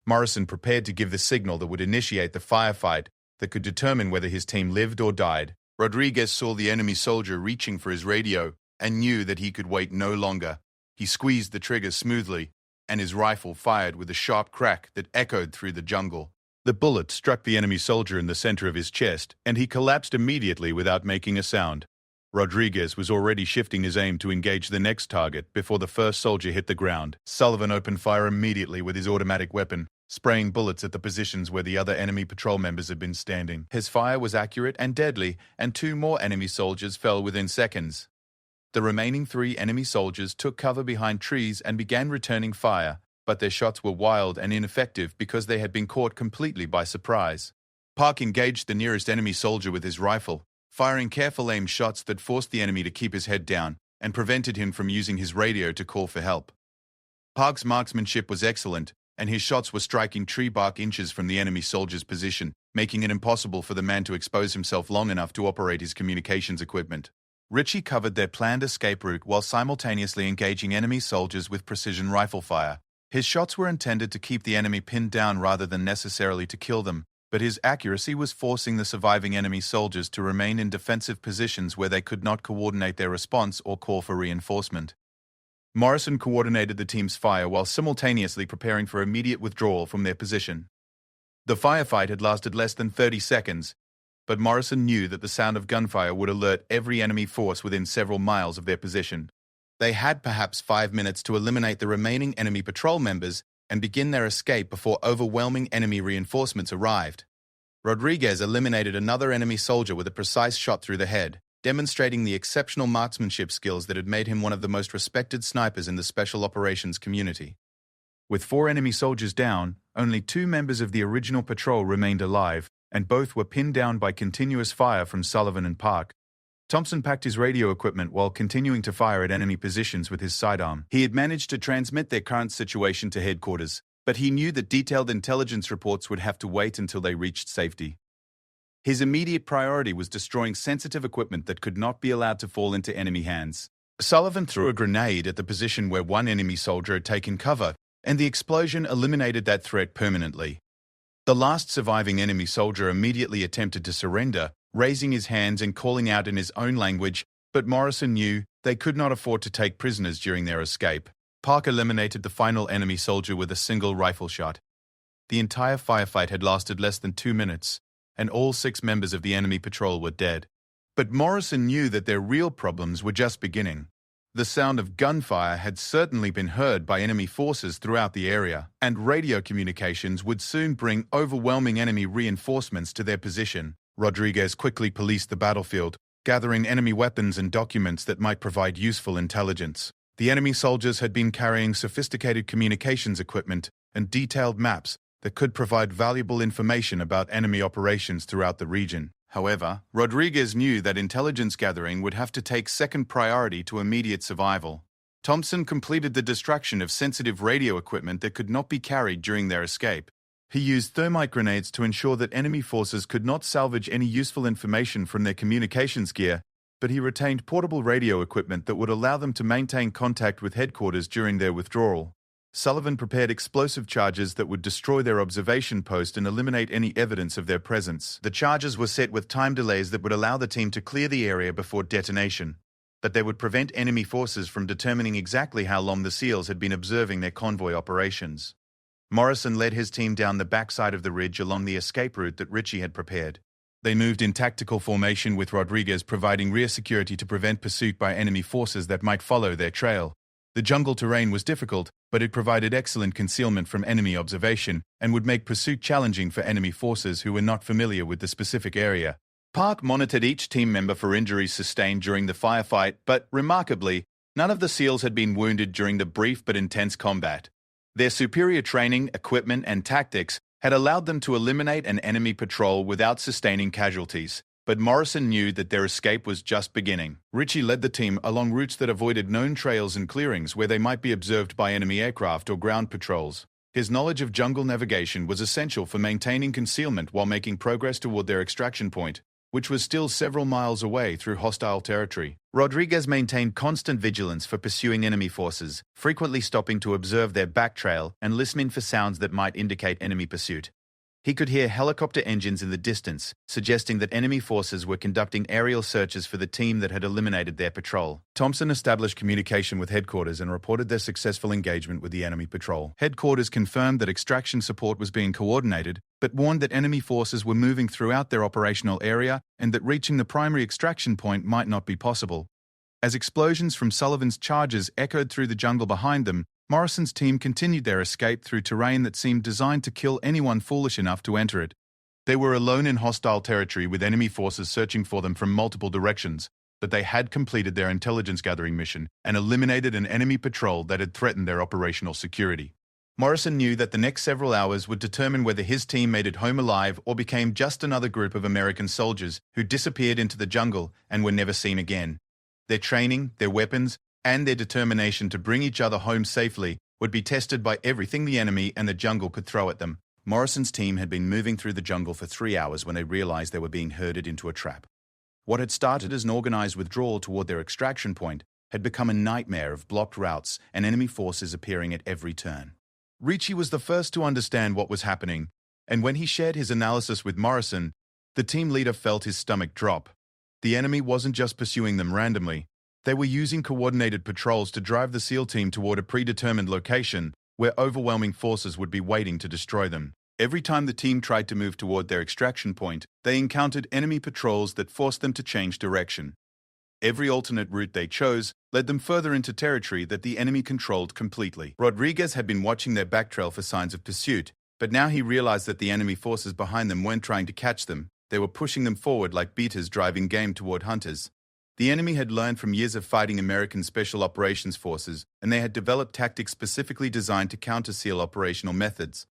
Morrison prepared to give the signal that would initiate the firefight that could determine whether his team lived or died. Rodriguez saw the enemy soldier reaching for his radio and knew that he could wait no longer. He squeezed the trigger smoothly, and his rifle fired with a sharp crack that echoed through the jungle. The bullet struck the enemy soldier in the center of his chest, and he collapsed immediately without making a sound. Rodriguez was already shifting his aim to engage the next target before the first soldier hit the ground. Sullivan opened fire immediately with his automatic weapon, spraying bullets at the positions where the other enemy patrol members had been standing. His fire was accurate and deadly, and 2 more enemy soldiers fell within seconds. The remaining 3 enemy soldiers took cover behind trees and began returning fire, but their shots were wild and ineffective because they had been caught completely by surprise. Park engaged the nearest enemy soldier with his rifle, firing careful aim shots that forced the enemy to keep his head down and prevented him from using his radio to call for help. Park's marksmanship was excellent, and his shots were striking tree bark inches from the enemy soldier's position, making it impossible for the man to expose himself long enough to operate his communications equipment. Ricci covered their planned escape route while simultaneously engaging enemy soldiers with precision rifle fire. His shots were intended to keep the enemy pinned down rather than necessarily to kill them, but his accuracy was forcing the surviving enemy soldiers to remain in defensive positions where they could not coordinate their response or call for reinforcement. Morrison coordinated the team's fire while simultaneously preparing for immediate withdrawal from their position. The firefight had lasted less than 30 seconds, but Morrison knew that the sound of gunfire would alert every enemy force within several miles of their position. They had perhaps 5 minutes to eliminate the remaining enemy patrol members and begin their escape before overwhelming enemy reinforcements arrived. Rodriguez eliminated another enemy soldier with a precise shot through the head, demonstrating the exceptional marksmanship skills that had made him one of the most respected snipers in the special operations community. With 4 enemy soldiers down, only 2 members of the original patrol remained alive, and both were pinned down by continuous fire from Sullivan and Park. Thompson packed his radio equipment while continuing to fire at enemy positions with his sidearm. He had managed to transmit their current situation to headquarters, but he knew that detailed intelligence reports would have to wait until they reached safety. His immediate priority was destroying sensitive equipment that could not be allowed to fall into enemy hands. Sullivan threw a grenade at the position where one enemy soldier had taken cover, and the explosion eliminated that threat permanently. The last surviving enemy soldier immediately attempted to surrender, raising his hands and calling out in his own language, but Morrison knew they could not afford to take prisoners during their escape. Park eliminated the final enemy soldier with a single rifle shot. The entire firefight had lasted less than 2 minutes, and all 6 members of the enemy patrol were dead. But Morrison knew that their real problems were just beginning. The sound of gunfire had certainly been heard by enemy forces throughout the area, and radio communications would soon bring overwhelming enemy reinforcements to their position. Rodriguez quickly policed the battlefield, gathering enemy weapons and documents that might provide useful intelligence. The enemy soldiers had been carrying sophisticated communications equipment and detailed maps that could provide valuable information about enemy operations throughout the region. However, Rodriguez knew that intelligence gathering would have to take second priority to immediate survival. Thompson completed the destruction of sensitive radio equipment that could not be carried during their escape. He used thermite grenades to ensure that enemy forces could not salvage any useful information from their communications gear, but he retained portable radio equipment that would allow them to maintain contact with headquarters during their withdrawal. Sullivan prepared explosive charges that would destroy their observation post and eliminate any evidence of their presence. The charges were set with time delays that would allow the team to clear the area before detonation, but they would prevent enemy forces from determining exactly how long the SEALs had been observing their convoy operations. Morrison led his team down the backside of the ridge along the escape route that Ritchie had prepared. They moved in tactical formation with Rodriguez providing rear security to prevent pursuit by enemy forces that might follow their trail. The jungle terrain was difficult, but it provided excellent concealment from enemy observation and would make pursuit challenging for enemy forces who were not familiar with the specific area. Park monitored each team member for injuries sustained during the firefight, but remarkably, none of the SEALs had been wounded during the brief but intense combat. Their superior training, equipment, and tactics had allowed them to eliminate an enemy patrol without sustaining casualties, but Morrison knew that their escape was just beginning. Ritchie led the team along routes that avoided known trails and clearings where they might be observed by enemy aircraft or ground patrols. His knowledge of jungle navigation was essential for maintaining concealment while making progress toward their extraction point, which was still several miles away through hostile territory. Rodriguez maintained constant vigilance for pursuing enemy forces, frequently stopping to observe their back trail and listening for sounds that might indicate enemy pursuit. He could hear helicopter engines in the distance, suggesting that enemy forces were conducting aerial searches for the team that had eliminated their patrol. Thompson established communication with headquarters and reported their successful engagement with the enemy patrol. Headquarters confirmed that extraction support was being coordinated, but warned that enemy forces were moving throughout their operational area and that reaching the primary extraction point might not be possible. As explosions from Sullivan's charges echoed through the jungle behind them, Morrison's team continued their escape through terrain that seemed designed to kill anyone foolish enough to enter it. They were alone in hostile territory with enemy forces searching for them from multiple directions, but they had completed their intelligence gathering mission and eliminated an enemy patrol that had threatened their operational security. Morrison knew that the next several hours would determine whether his team made it home alive or became just another group of American soldiers who disappeared into the jungle and were never seen again. Their training, their weapons, and their determination to bring each other home safely would be tested by everything the enemy and the jungle could throw at them. Morrison's team had been moving through the jungle for 3 hours when they realized they were being herded into a trap. What had started as an organized withdrawal toward their extraction point had become a nightmare of blocked routes and enemy forces appearing at every turn. Ritchie was the first to understand what was happening, and when he shared his analysis with Morrison, the team leader felt his stomach drop. The enemy wasn't just pursuing them randomly. They were using coordinated patrols to drive the SEAL team toward a predetermined location where overwhelming forces would be waiting to destroy them. Every time the team tried to move toward their extraction point, they encountered enemy patrols that forced them to change direction. Every alternate route they chose led them further into territory that the enemy controlled completely. Rodriguez had been watching their backtrail for signs of pursuit, but now he realized that the enemy forces behind them weren't trying to catch them. They were pushing them forward like beaters driving game toward hunters. The enemy had learned from years of fighting American Special Operations Forces, and they had developed tactics specifically designed to counter SEAL operational methods.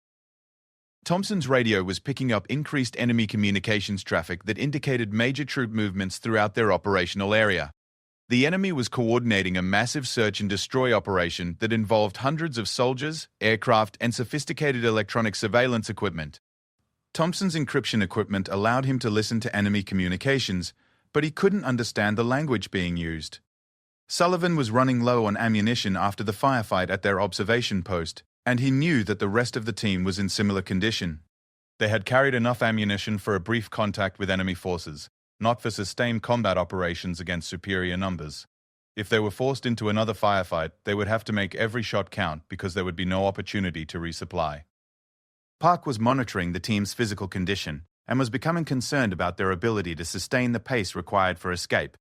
Thompson's radio was picking up increased enemy communications traffic that indicated major troop movements throughout their operational area. The enemy was coordinating a massive search and destroy operation that involved hundreds of soldiers, aircraft, and sophisticated electronic surveillance equipment. Thompson's encryption equipment allowed him to listen to enemy communications, but he couldn't understand the language being used. Sullivan was running low on ammunition after the firefight at their observation post, and he knew that the rest of the team was in similar condition. They had carried enough ammunition for a brief contact with enemy forces, not for sustained combat operations against superior numbers. If they were forced into another firefight, they would have to make every shot count because there would be no opportunity to resupply. Park was monitoring the team's physical condition and was becoming concerned about their ability to sustain the pace required for escape.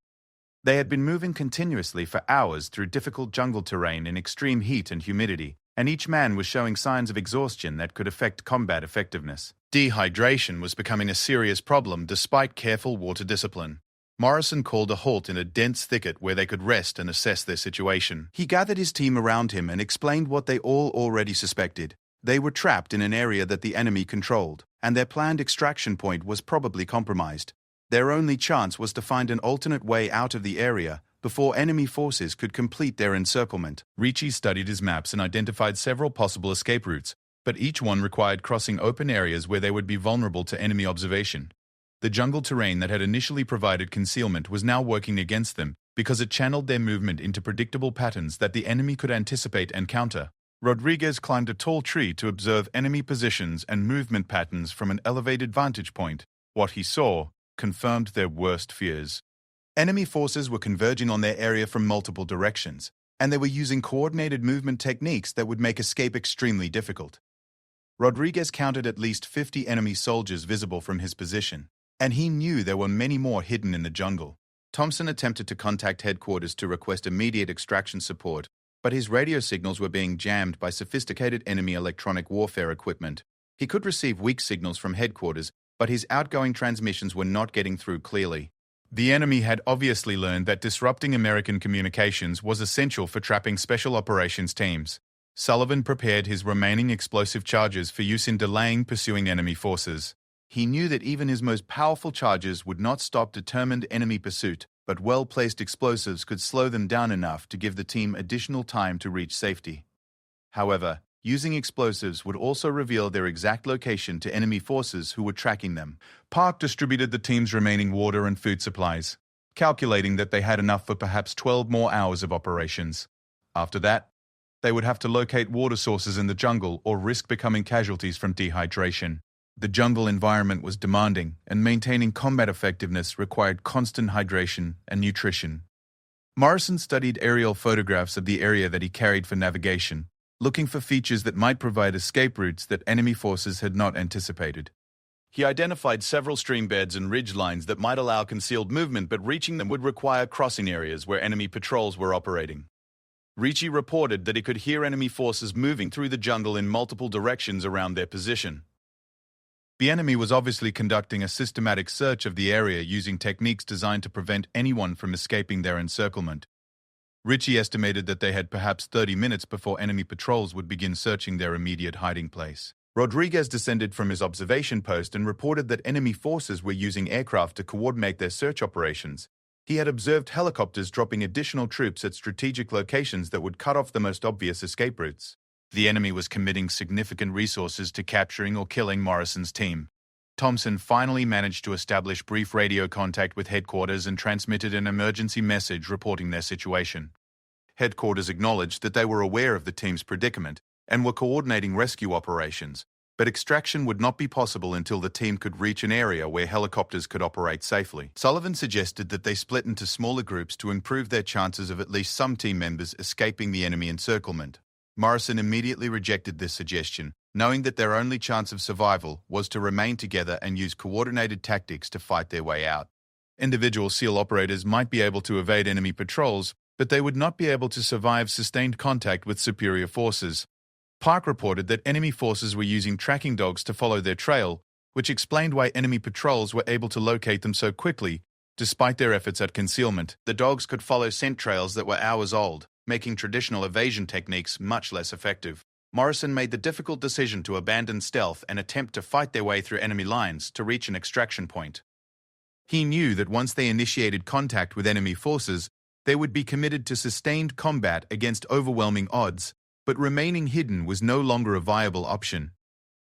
They had been moving continuously for hours through difficult jungle terrain in extreme heat and humidity, and each man was showing signs of exhaustion that could affect combat effectiveness. Dehydration was becoming a serious problem despite careful water discipline. Morrison called a halt in a dense thicket where they could rest and assess their situation. He gathered his team around him and explained what they all already suspected. They were trapped in an area that the enemy controlled, and their planned extraction point was probably compromised. Their only chance was to find an alternate way out of the area before enemy forces could complete their encirclement. Ricci studied his maps and identified several possible escape routes, but each one required crossing open areas where they would be vulnerable to enemy observation. The jungle terrain that had initially provided concealment was now working against them because it channeled their movement into predictable patterns that the enemy could anticipate and counter. Rodriguez climbed a tall tree to observe enemy positions and movement patterns from an elevated vantage point. What he saw confirmed their worst fears. Enemy forces were converging on their area from multiple directions, and they were using coordinated movement techniques that would make escape extremely difficult. Rodriguez counted at least 50 enemy soldiers visible from his position, and he knew there were many more hidden in the jungle. Thompson attempted to contact headquarters to request immediate extraction support, but his radio signals were being jammed by sophisticated enemy electronic warfare equipment. He could receive weak signals from headquarters, but his outgoing transmissions were not getting through clearly. The enemy had obviously learned that disrupting American communications was essential for trapping special operations teams. Sullivan prepared his remaining explosive charges for use in delaying pursuing enemy forces. He knew that even his most powerful charges would not stop determined enemy pursuit, but well-placed explosives could slow them down enough to give the team additional time to reach safety. However, using explosives would also reveal their exact location to enemy forces who were tracking them. Park distributed the team's remaining water and food supplies, calculating that they had enough for perhaps 12 more hours of operations. After that, they would have to locate water sources in the jungle or risk becoming casualties from dehydration. The jungle environment was demanding, and maintaining combat effectiveness required constant hydration and nutrition. Morrison studied aerial photographs of the area that he carried for navigation, looking for features that might provide escape routes that enemy forces had not anticipated. He identified several stream beds and ridge lines that might allow concealed movement, but reaching them would require crossing areas where enemy patrols were operating. Ricci reported that he could hear enemy forces moving through the jungle in multiple directions around their position. The enemy was obviously conducting a systematic search of the area using techniques designed to prevent anyone from escaping their encirclement. Ricci estimated that they had perhaps 30 minutes before enemy patrols would begin searching their immediate hiding place. Rodriguez descended from his observation post and reported that enemy forces were using aircraft to coordinate their search operations. He had observed helicopters dropping additional troops at strategic locations that would cut off the most obvious escape routes. The enemy was committing significant resources to capturing or killing Morrison's team. Thompson finally managed to establish brief radio contact with headquarters and transmitted an emergency message reporting their situation. Headquarters acknowledged that they were aware of the team's predicament and were coordinating rescue operations, but extraction would not be possible until the team could reach an area where helicopters could operate safely. Sullivan suggested that they split into smaller groups to improve their chances of at least some team members escaping the enemy encirclement. Morrison immediately rejected this suggestion, knowing that their only chance of survival was to remain together and use coordinated tactics to fight their way out. Individual SEAL operators might be able to evade enemy patrols, but they would not be able to survive sustained contact with superior forces. Park reported that enemy forces were using tracking dogs to follow their trail, which explained why enemy patrols were able to locate them so quickly, despite their efforts at concealment. The dogs could follow scent trails that were hours old, making traditional evasion techniques much less effective. Morrison made the difficult decision to abandon stealth and attempt to fight their way through enemy lines to reach an extraction point. He knew that once they initiated contact with enemy forces, they would be committed to sustained combat against overwhelming odds, but remaining hidden was no longer a viable option.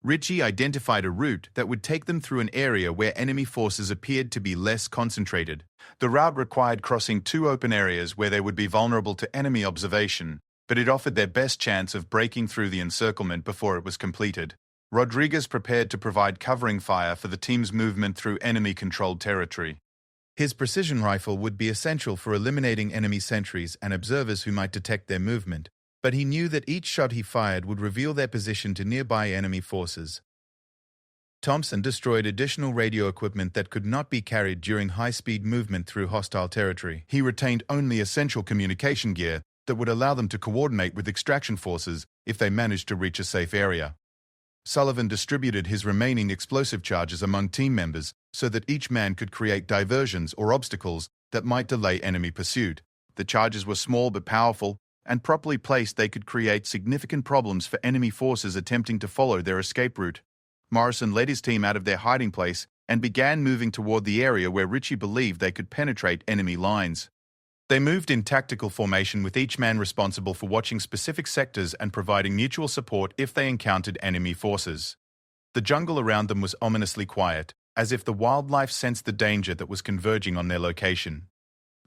Ritchie identified a route that would take them through an area where enemy forces appeared to be less concentrated. The route required crossing two open areas where they would be vulnerable to enemy observation, but it offered their best chance of breaking through the encirclement before it was completed. Rodriguez prepared to provide covering fire for the team's movement through enemy-controlled territory. His precision rifle would be essential for eliminating enemy sentries and observers who might detect their movement, but he knew that each shot he fired would reveal their position to nearby enemy forces. Thompson destroyed additional radio equipment that could not be carried during high-speed movement through hostile territory. He retained only essential communication gear that would allow them to coordinate with extraction forces if they managed to reach a safe area. Sullivan distributed his remaining explosive charges among team members so that each man could create diversions or obstacles that might delay enemy pursuit. The charges were small but powerful, and properly placed they could create significant problems for enemy forces attempting to follow their escape route. Morrison led his team out of their hiding place and began moving toward the area where Ritchie believed they could penetrate enemy lines. They moved in tactical formation with each man responsible for watching specific sectors and providing mutual support if they encountered enemy forces. The jungle around them was ominously quiet, as if the wildlife sensed the danger that was converging on their location.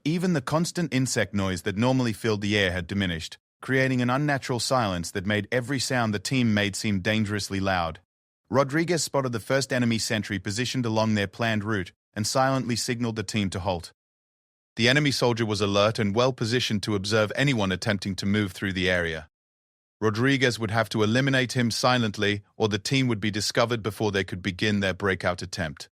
Even the constant insect noise that normally filled the air had diminished, creating an unnatural silence that made every sound the team made seem dangerously loud. Rodriguez spotted the first enemy sentry positioned along their planned route and silently signaled the team to halt. The enemy soldier was alert and well-positioned to observe anyone attempting to move through the area. Rodriguez would have to eliminate him silently, or the team would be discovered before they could begin their breakout attempt.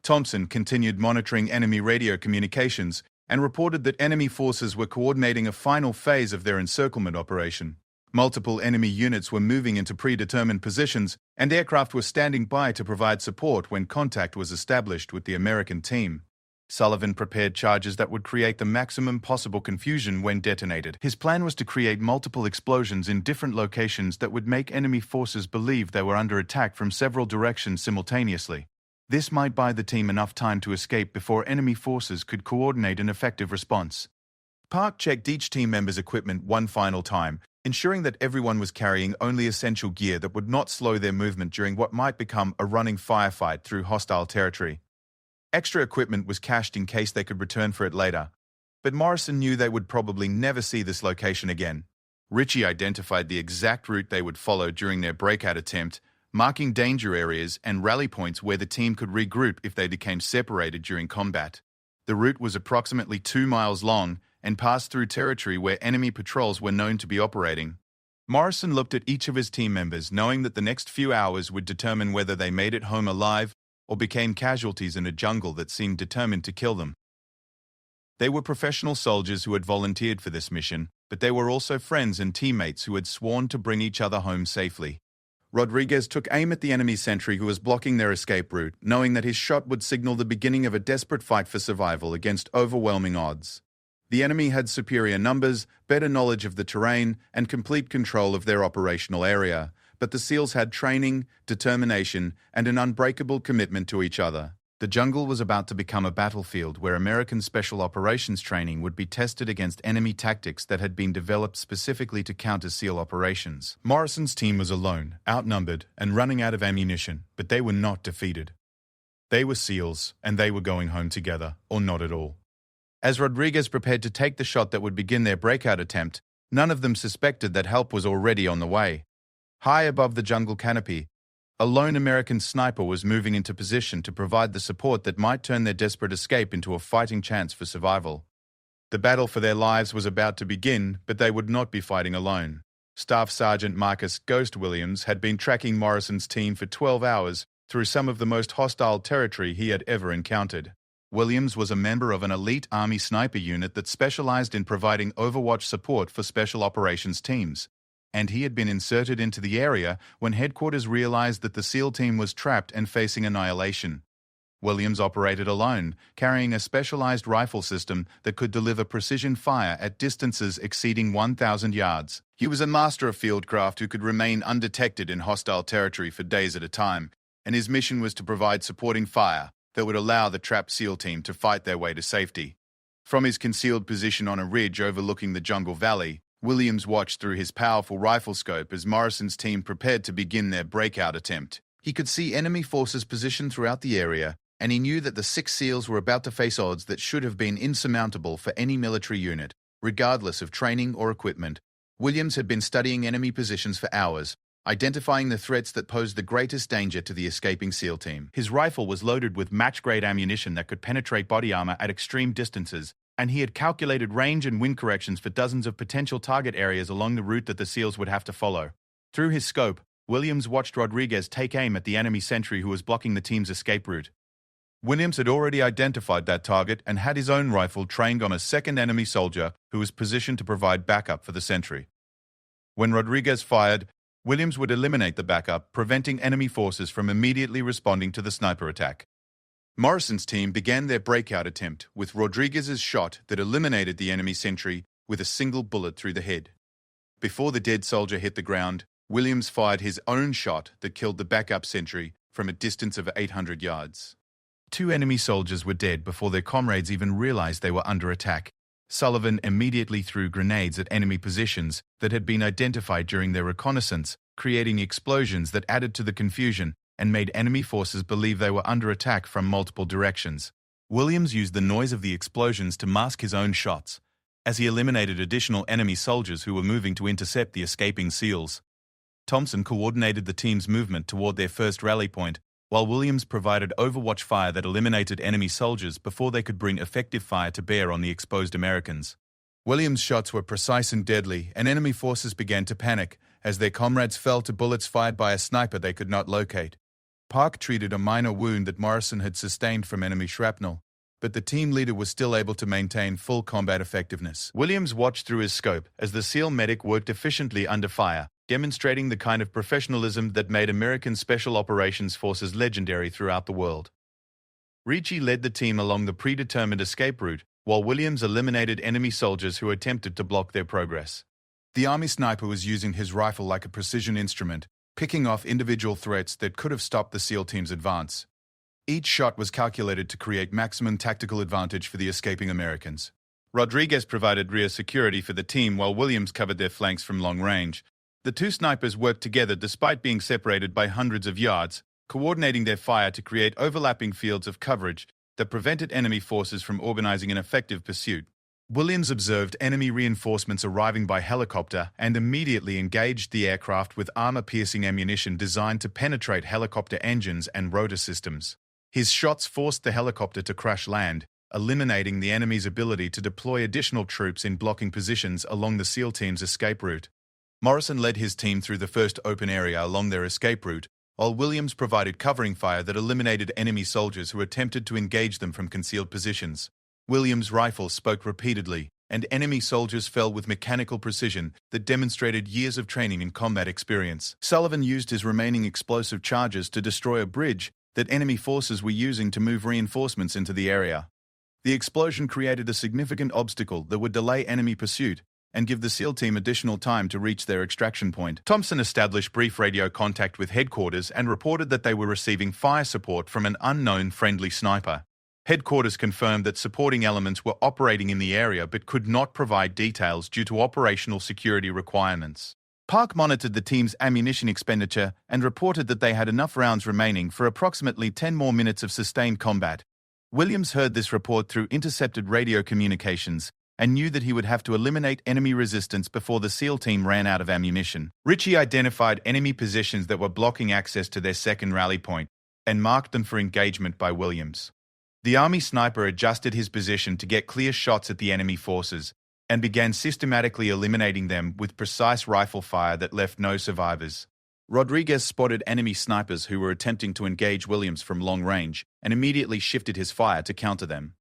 Thompson continued monitoring enemy radio communications and reported that enemy forces were coordinating a final phase of their encirclement operation. Multiple enemy units were moving into predetermined positions, and aircraft were standing by to provide support when contact was established with the American team. Sullivan prepared charges that would create the maximum possible confusion when detonated. His plan was to create multiple explosions in different locations that would make enemy forces believe they were under attack from several directions simultaneously. This might buy the team enough time to escape before enemy forces could coordinate an effective response. Park checked each team member's equipment one final time, ensuring that everyone was carrying only essential gear that would not slow their movement during what might become a running firefight through hostile territory. Extra equipment was cached in case they could return for it later, but Morrison knew they would probably never see this location again. Ritchie identified the exact route they would follow during their breakout attempt, marking danger areas and rally points where the team could regroup if they became separated during combat. The route was approximately 2 miles long and passed through territory where enemy patrols were known to be operating. Morrison looked at each of his team members, knowing that the next few hours would determine whether they made it home alive or became casualties in a jungle that seemed determined to kill them. They were professional soldiers who had volunteered for this mission, but they were also friends and teammates who had sworn to bring each other home safely. Rodriguez took aim at the enemy sentry who was blocking their escape route, knowing that his shot would signal the beginning of a desperate fight for survival against overwhelming odds. The enemy had superior numbers, better knowledge of the terrain, and complete control of their operational area, but the SEALs had training, determination, and an unbreakable commitment to each other. The jungle was about to become a battlefield where American Special Operations training would be tested against enemy tactics that had been developed specifically to counter SEAL operations. Morrison's team was alone, outnumbered, and running out of ammunition, but they were not defeated. They were SEALs, and they were going home together, or not at all. As Rodriguez prepared to take the shot that would begin their breakout attempt, none of them suspected that help was already on the way. High above the jungle canopy, a lone American sniper was moving into position to provide the support that might turn their desperate escape into a fighting chance for survival. The battle for their lives was about to begin, but they would not be fighting alone. Staff Sergeant Marcus "Ghost" Williams had been tracking Morrison's team for 12 hours through some of the most hostile territory he had ever encountered. Williams was a member of an elite Army sniper unit that specialized in providing overwatch support for special operations teams, and he had been inserted into the area when headquarters realized that the SEAL team was trapped and facing annihilation. Williams operated alone, carrying a specialized rifle system that could deliver precision fire at distances exceeding 1,000 yards. He was a master of fieldcraft who could remain undetected in hostile territory for days at a time, and his mission was to provide supporting fire that would allow the trapped SEAL team to fight their way to safety. From his concealed position on a ridge overlooking the jungle valley, Williams watched through his powerful rifle scope as Morrison's team prepared to begin their breakout attempt. He could see enemy forces positioned throughout the area, and he knew that the 6 SEALs were about to face odds that should have been insurmountable for any military unit, regardless of training or equipment. Williams had been studying enemy positions for hours, identifying the threats that posed the greatest danger to the escaping SEAL team. His rifle was loaded with match-grade ammunition that could penetrate body armor at extreme distances, and he had calculated range and wind corrections for dozens of potential target areas along the route that the SEALs would have to follow. Through his scope, Williams watched Rodriguez take aim at the enemy sentry who was blocking the team's escape route. Williams had already identified that target and had his own rifle trained on a second enemy soldier who was positioned to provide backup for the sentry. When Rodriguez fired, Williams would eliminate the backup, preventing enemy forces from immediately responding to the sniper attack. Morrison's team began their breakout attempt with Rodriguez's shot that eliminated the enemy sentry with a single bullet through the head. Before the dead soldier hit the ground, Williams fired his own shot that killed the backup sentry from a distance of 800 yards. 2 enemy soldiers were dead before their comrades even realized they were under attack. Sullivan immediately threw grenades at enemy positions that had been identified during their reconnaissance, creating explosions that added to the confusion and made enemy forces believe they were under attack from multiple directions. Williams used the noise of the explosions to mask his own shots, as he eliminated additional enemy soldiers who were moving to intercept the escaping SEALs. Thompson coordinated the team's movement toward their first rally point, while Williams provided overwatch fire that eliminated enemy soldiers before they could bring effective fire to bear on the exposed Americans. Williams' shots were precise and deadly, and enemy forces began to panic as their comrades fell to bullets fired by a sniper they could not locate. Park treated a minor wound that Morrison had sustained from enemy shrapnel, but the team leader was still able to maintain full combat effectiveness. Williams watched through his scope as the SEAL medic worked efficiently under fire, demonstrating the kind of professionalism that made American Special Operations Forces legendary throughout the world. Ricci led the team along the predetermined escape route, while Williams eliminated enemy soldiers who attempted to block their progress. The Army sniper was using his rifle like a precision instrument, picking off individual threats that could have stopped the SEAL team's advance. Each shot was calculated to create maximum tactical advantage for the escaping Americans. Rodriguez provided rear security for the team while Williams covered their flanks from long range. The 2 snipers worked together despite being separated by hundreds of yards, coordinating their fire to create overlapping fields of coverage that prevented enemy forces from organizing an effective pursuit. Williams observed enemy reinforcements arriving by helicopter and immediately engaged the aircraft with armor-piercing ammunition designed to penetrate helicopter engines and rotor systems. His shots forced the helicopter to crash land, eliminating the enemy's ability to deploy additional troops in blocking positions along the SEAL team's escape route. Morrison led his team through the first open area along their escape route, while Williams provided covering fire that eliminated enemy soldiers who attempted to engage them from concealed positions. Williams' rifle spoke repeatedly, and enemy soldiers fell with mechanical precision that demonstrated years of training and combat experience. Sullivan used his remaining explosive charges to destroy a bridge that enemy forces were using to move reinforcements into the area. The explosion created a significant obstacle that would delay enemy pursuit and give the SEAL team additional time to reach their extraction point. Thompson established brief radio contact with headquarters and reported that they were receiving fire support from an unknown friendly sniper. Headquarters confirmed that supporting elements were operating in the area but could not provide details due to operational security requirements. Park monitored the team's ammunition expenditure and reported that they had enough rounds remaining for approximately 10 more minutes of sustained combat. Williams heard this report through intercepted radio communications and knew that he would have to eliminate enemy resistance before the SEAL team ran out of ammunition. Ricci identified enemy positions that were blocking access to their second rally point and marked them for engagement by Williams. The Army sniper adjusted his position to get clear shots at the enemy forces and began systematically eliminating them with precise rifle fire that left no survivors. Rodriguez spotted enemy snipers who were attempting to engage Williams from long range and immediately shifted his fire to counter them.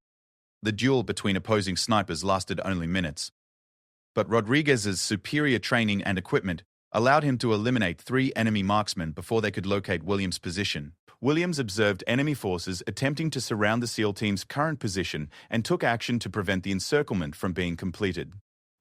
The duel between opposing snipers lasted only minutes, but Rodriguez's superior training and equipment allowed him to eliminate 3 enemy marksmen before they could locate Williams' position. Williams observed enemy forces attempting to surround the SEAL team's current position and took action to prevent the encirclement from being completed.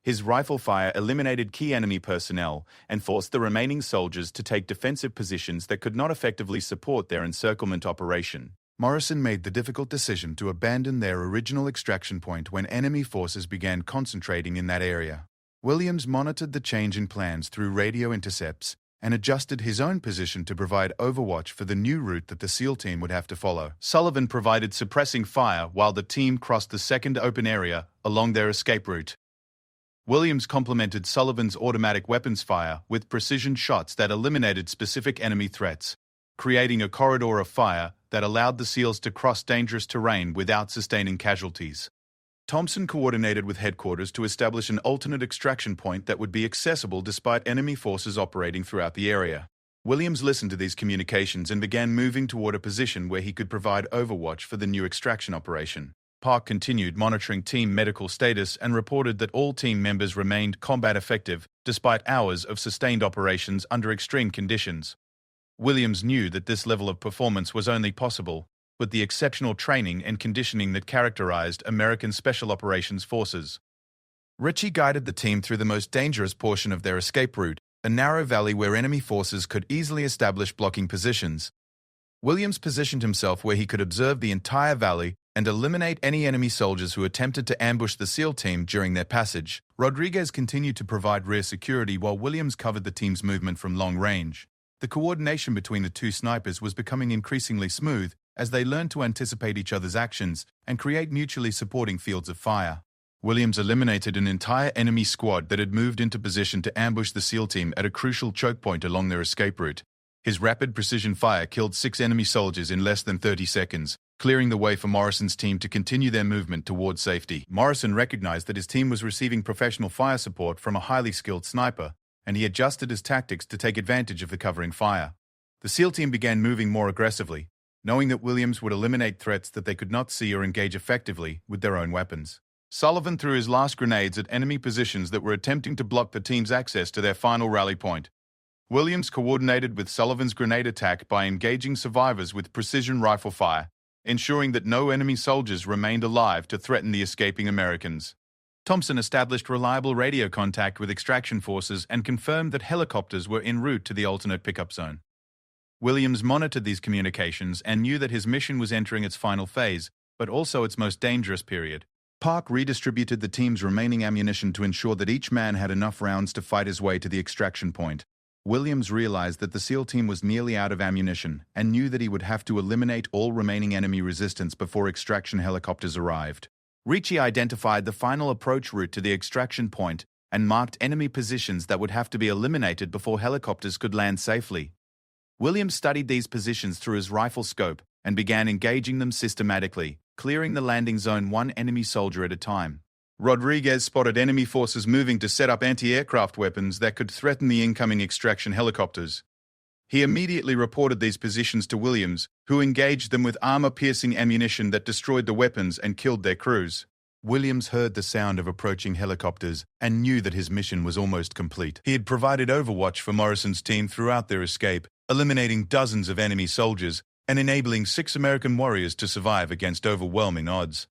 His rifle fire eliminated key enemy personnel and forced the remaining soldiers to take defensive positions that could not effectively support their encirclement operation. Morrison made the difficult decision to abandon their original extraction point when enemy forces began concentrating in that area. Williams monitored the change in plans through radio intercepts and adjusted his own position to provide overwatch for the new route that the SEAL team would have to follow. Sullivan provided suppressing fire while the team crossed the second open area along their escape route. Williams complemented Sullivan's automatic weapons fire with precision shots that eliminated specific enemy threats, creating a corridor of fire that allowed the SEALs to cross dangerous terrain without sustaining casualties. Thompson coordinated with headquarters to establish an alternate extraction point that would be accessible despite enemy forces operating throughout the area. Williams listened to these communications and began moving toward a position where he could provide overwatch for the new extraction operation. Park continued monitoring team medical status and reported that all team members remained combat effective despite hours of sustained operations under extreme conditions. Williams knew that this level of performance was only possible with the exceptional training and conditioning that characterized American Special Operations Forces. Ritchie guided the team through the most dangerous portion of their escape route, a narrow valley where enemy forces could easily establish blocking positions. Williams positioned himself where he could observe the entire valley and eliminate any enemy soldiers who attempted to ambush the SEAL team during their passage. Rodriguez continued to provide rear security while Williams covered the team's movement from long range. The coordination between the 2 snipers was becoming increasingly smooth as they learned to anticipate each other's actions and create mutually supporting fields of fire. Williams eliminated an entire enemy squad that had moved into position to ambush the SEAL team at a crucial choke point along their escape route. His rapid precision fire killed 6 enemy soldiers in less than 30 seconds, clearing the way for Morrison's team to continue their movement toward safety. Morrison recognized that his team was receiving professional fire support from a highly skilled sniper, and he adjusted his tactics to take advantage of the covering fire. The SEAL team began moving more aggressively, knowing that Williams would eliminate threats that they could not see or engage effectively with their own weapons. Sullivan threw his last grenades at enemy positions that were attempting to block the team's access to their final rally point. Williams coordinated with Sullivan's grenade attack by engaging survivors with precision rifle fire, ensuring that no enemy soldiers remained alive to threaten the escaping Americans. Thompson established reliable radio contact with extraction forces and confirmed that helicopters were en route to the alternate pickup zone. Williams monitored these communications and knew that his mission was entering its final phase, but also its most dangerous period. Park redistributed the team's remaining ammunition to ensure that each man had enough rounds to fight his way to the extraction point. Williams realized that the SEAL team was nearly out of ammunition and knew that he would have to eliminate all remaining enemy resistance before extraction helicopters arrived. Ritchie identified the final approach route to the extraction point and marked enemy positions that would have to be eliminated before helicopters could land safely. Williams studied these positions through his rifle scope and began engaging them systematically, clearing the landing zone 1 enemy soldier at a time. Rodriguez spotted enemy forces moving to set up anti-aircraft weapons that could threaten the incoming extraction helicopters. He immediately reported these positions to Williams, who engaged them with armor-piercing ammunition that destroyed the weapons and killed their crews. Williams heard the sound of approaching helicopters and knew that his mission was almost complete. He had provided overwatch for Morrison's team throughout their escape, eliminating dozens of enemy soldiers and enabling 6 American warriors to survive against overwhelming odds.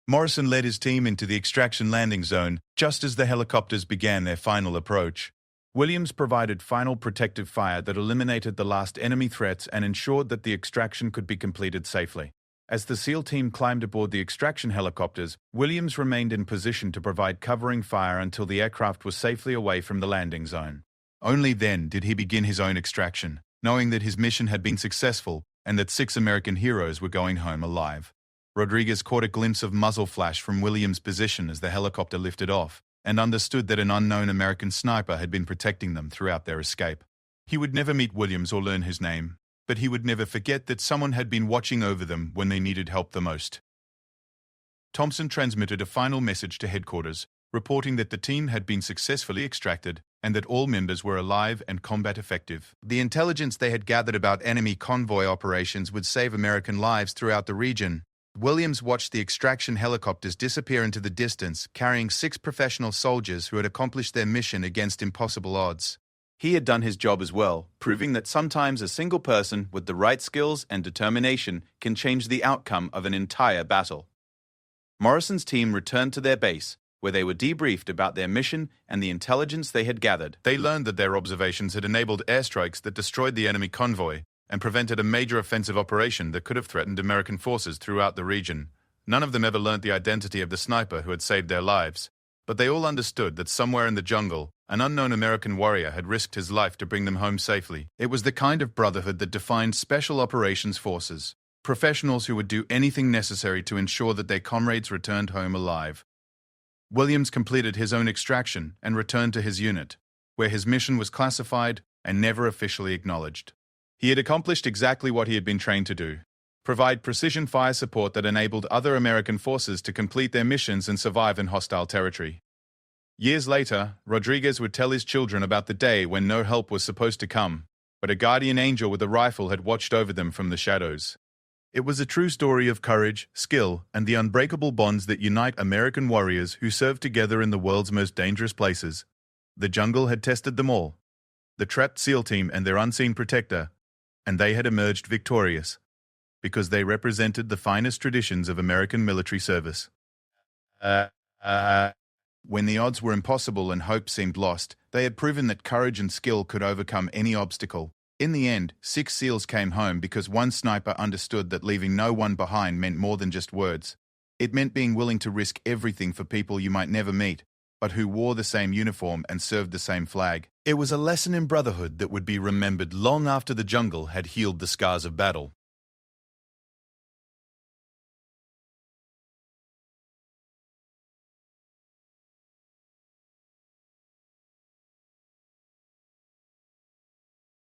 Morrison led his team into the extraction landing zone just as the helicopters began their final approach. Williams provided final protective fire that eliminated the last enemy threats and ensured that the extraction could be completed safely. As the SEAL team climbed aboard the extraction helicopters, Williams remained in position to provide covering fire until the aircraft was safely away from the landing zone. Only then did he begin his own extraction, knowing that his mission had been successful and that 6 American heroes were going home alive. Rodriguez caught a glimpse of muzzle flash from Williams' position as the helicopter lifted off, and understood that an unknown American sniper had been protecting them throughout their escape. He would never meet Williams or learn his name, but he would never forget that someone had been watching over them when they needed help the most. Thompson transmitted a final message to headquarters, reporting that the team had been successfully extracted and that all members were alive and combat effective. The intelligence they had gathered about enemy convoy operations would save American lives throughout the region. Williams watched the extraction helicopters disappear into the distance, carrying 6 professional soldiers who had accomplished their mission against impossible odds. He had done his job as well, proving that sometimes a single person with the right skills and determination can change the outcome of an entire battle. Morrison's team returned to their base, where they were debriefed about their mission and the intelligence they had gathered. They learned that their observations had enabled airstrikes that destroyed the enemy convoy and prevented a major offensive operation that could have threatened American forces throughout the region. None of them ever learned the identity of the sniper who had saved their lives, but they all understood that somewhere in the jungle, an unknown American warrior had risked his life to bring them home safely. It was the kind of brotherhood that defined Special Operations Forces, professionals who would do anything necessary to ensure that their comrades returned home alive. Williams completed his own extraction and returned to his unit, where his mission was classified and never officially acknowledged. He had accomplished exactly what he had been trained to do: provide precision fire support that enabled other American forces to complete their missions and survive in hostile territory. Years later, Rodriguez would tell his children about the day when no help was supposed to come, but a guardian angel with a rifle had watched over them from the shadows. It was a true story of courage, skill, and the unbreakable bonds that unite American warriors who served together in the world's most dangerous places. The jungle had tested them all, the trapped SEAL team and their unseen protector, and they had emerged victorious, because they represented the finest traditions of American military service. When the odds were impossible and hope seemed lost, they had proven that courage and skill could overcome any obstacle. In the end, 6 SEALs came home because one sniper understood that leaving no one behind meant more than just words. It meant being willing to risk everything for people you might never meet, but who wore the same uniform and served the same flag. It was a lesson in brotherhood that would be remembered long after the jungle had healed the scars of battle.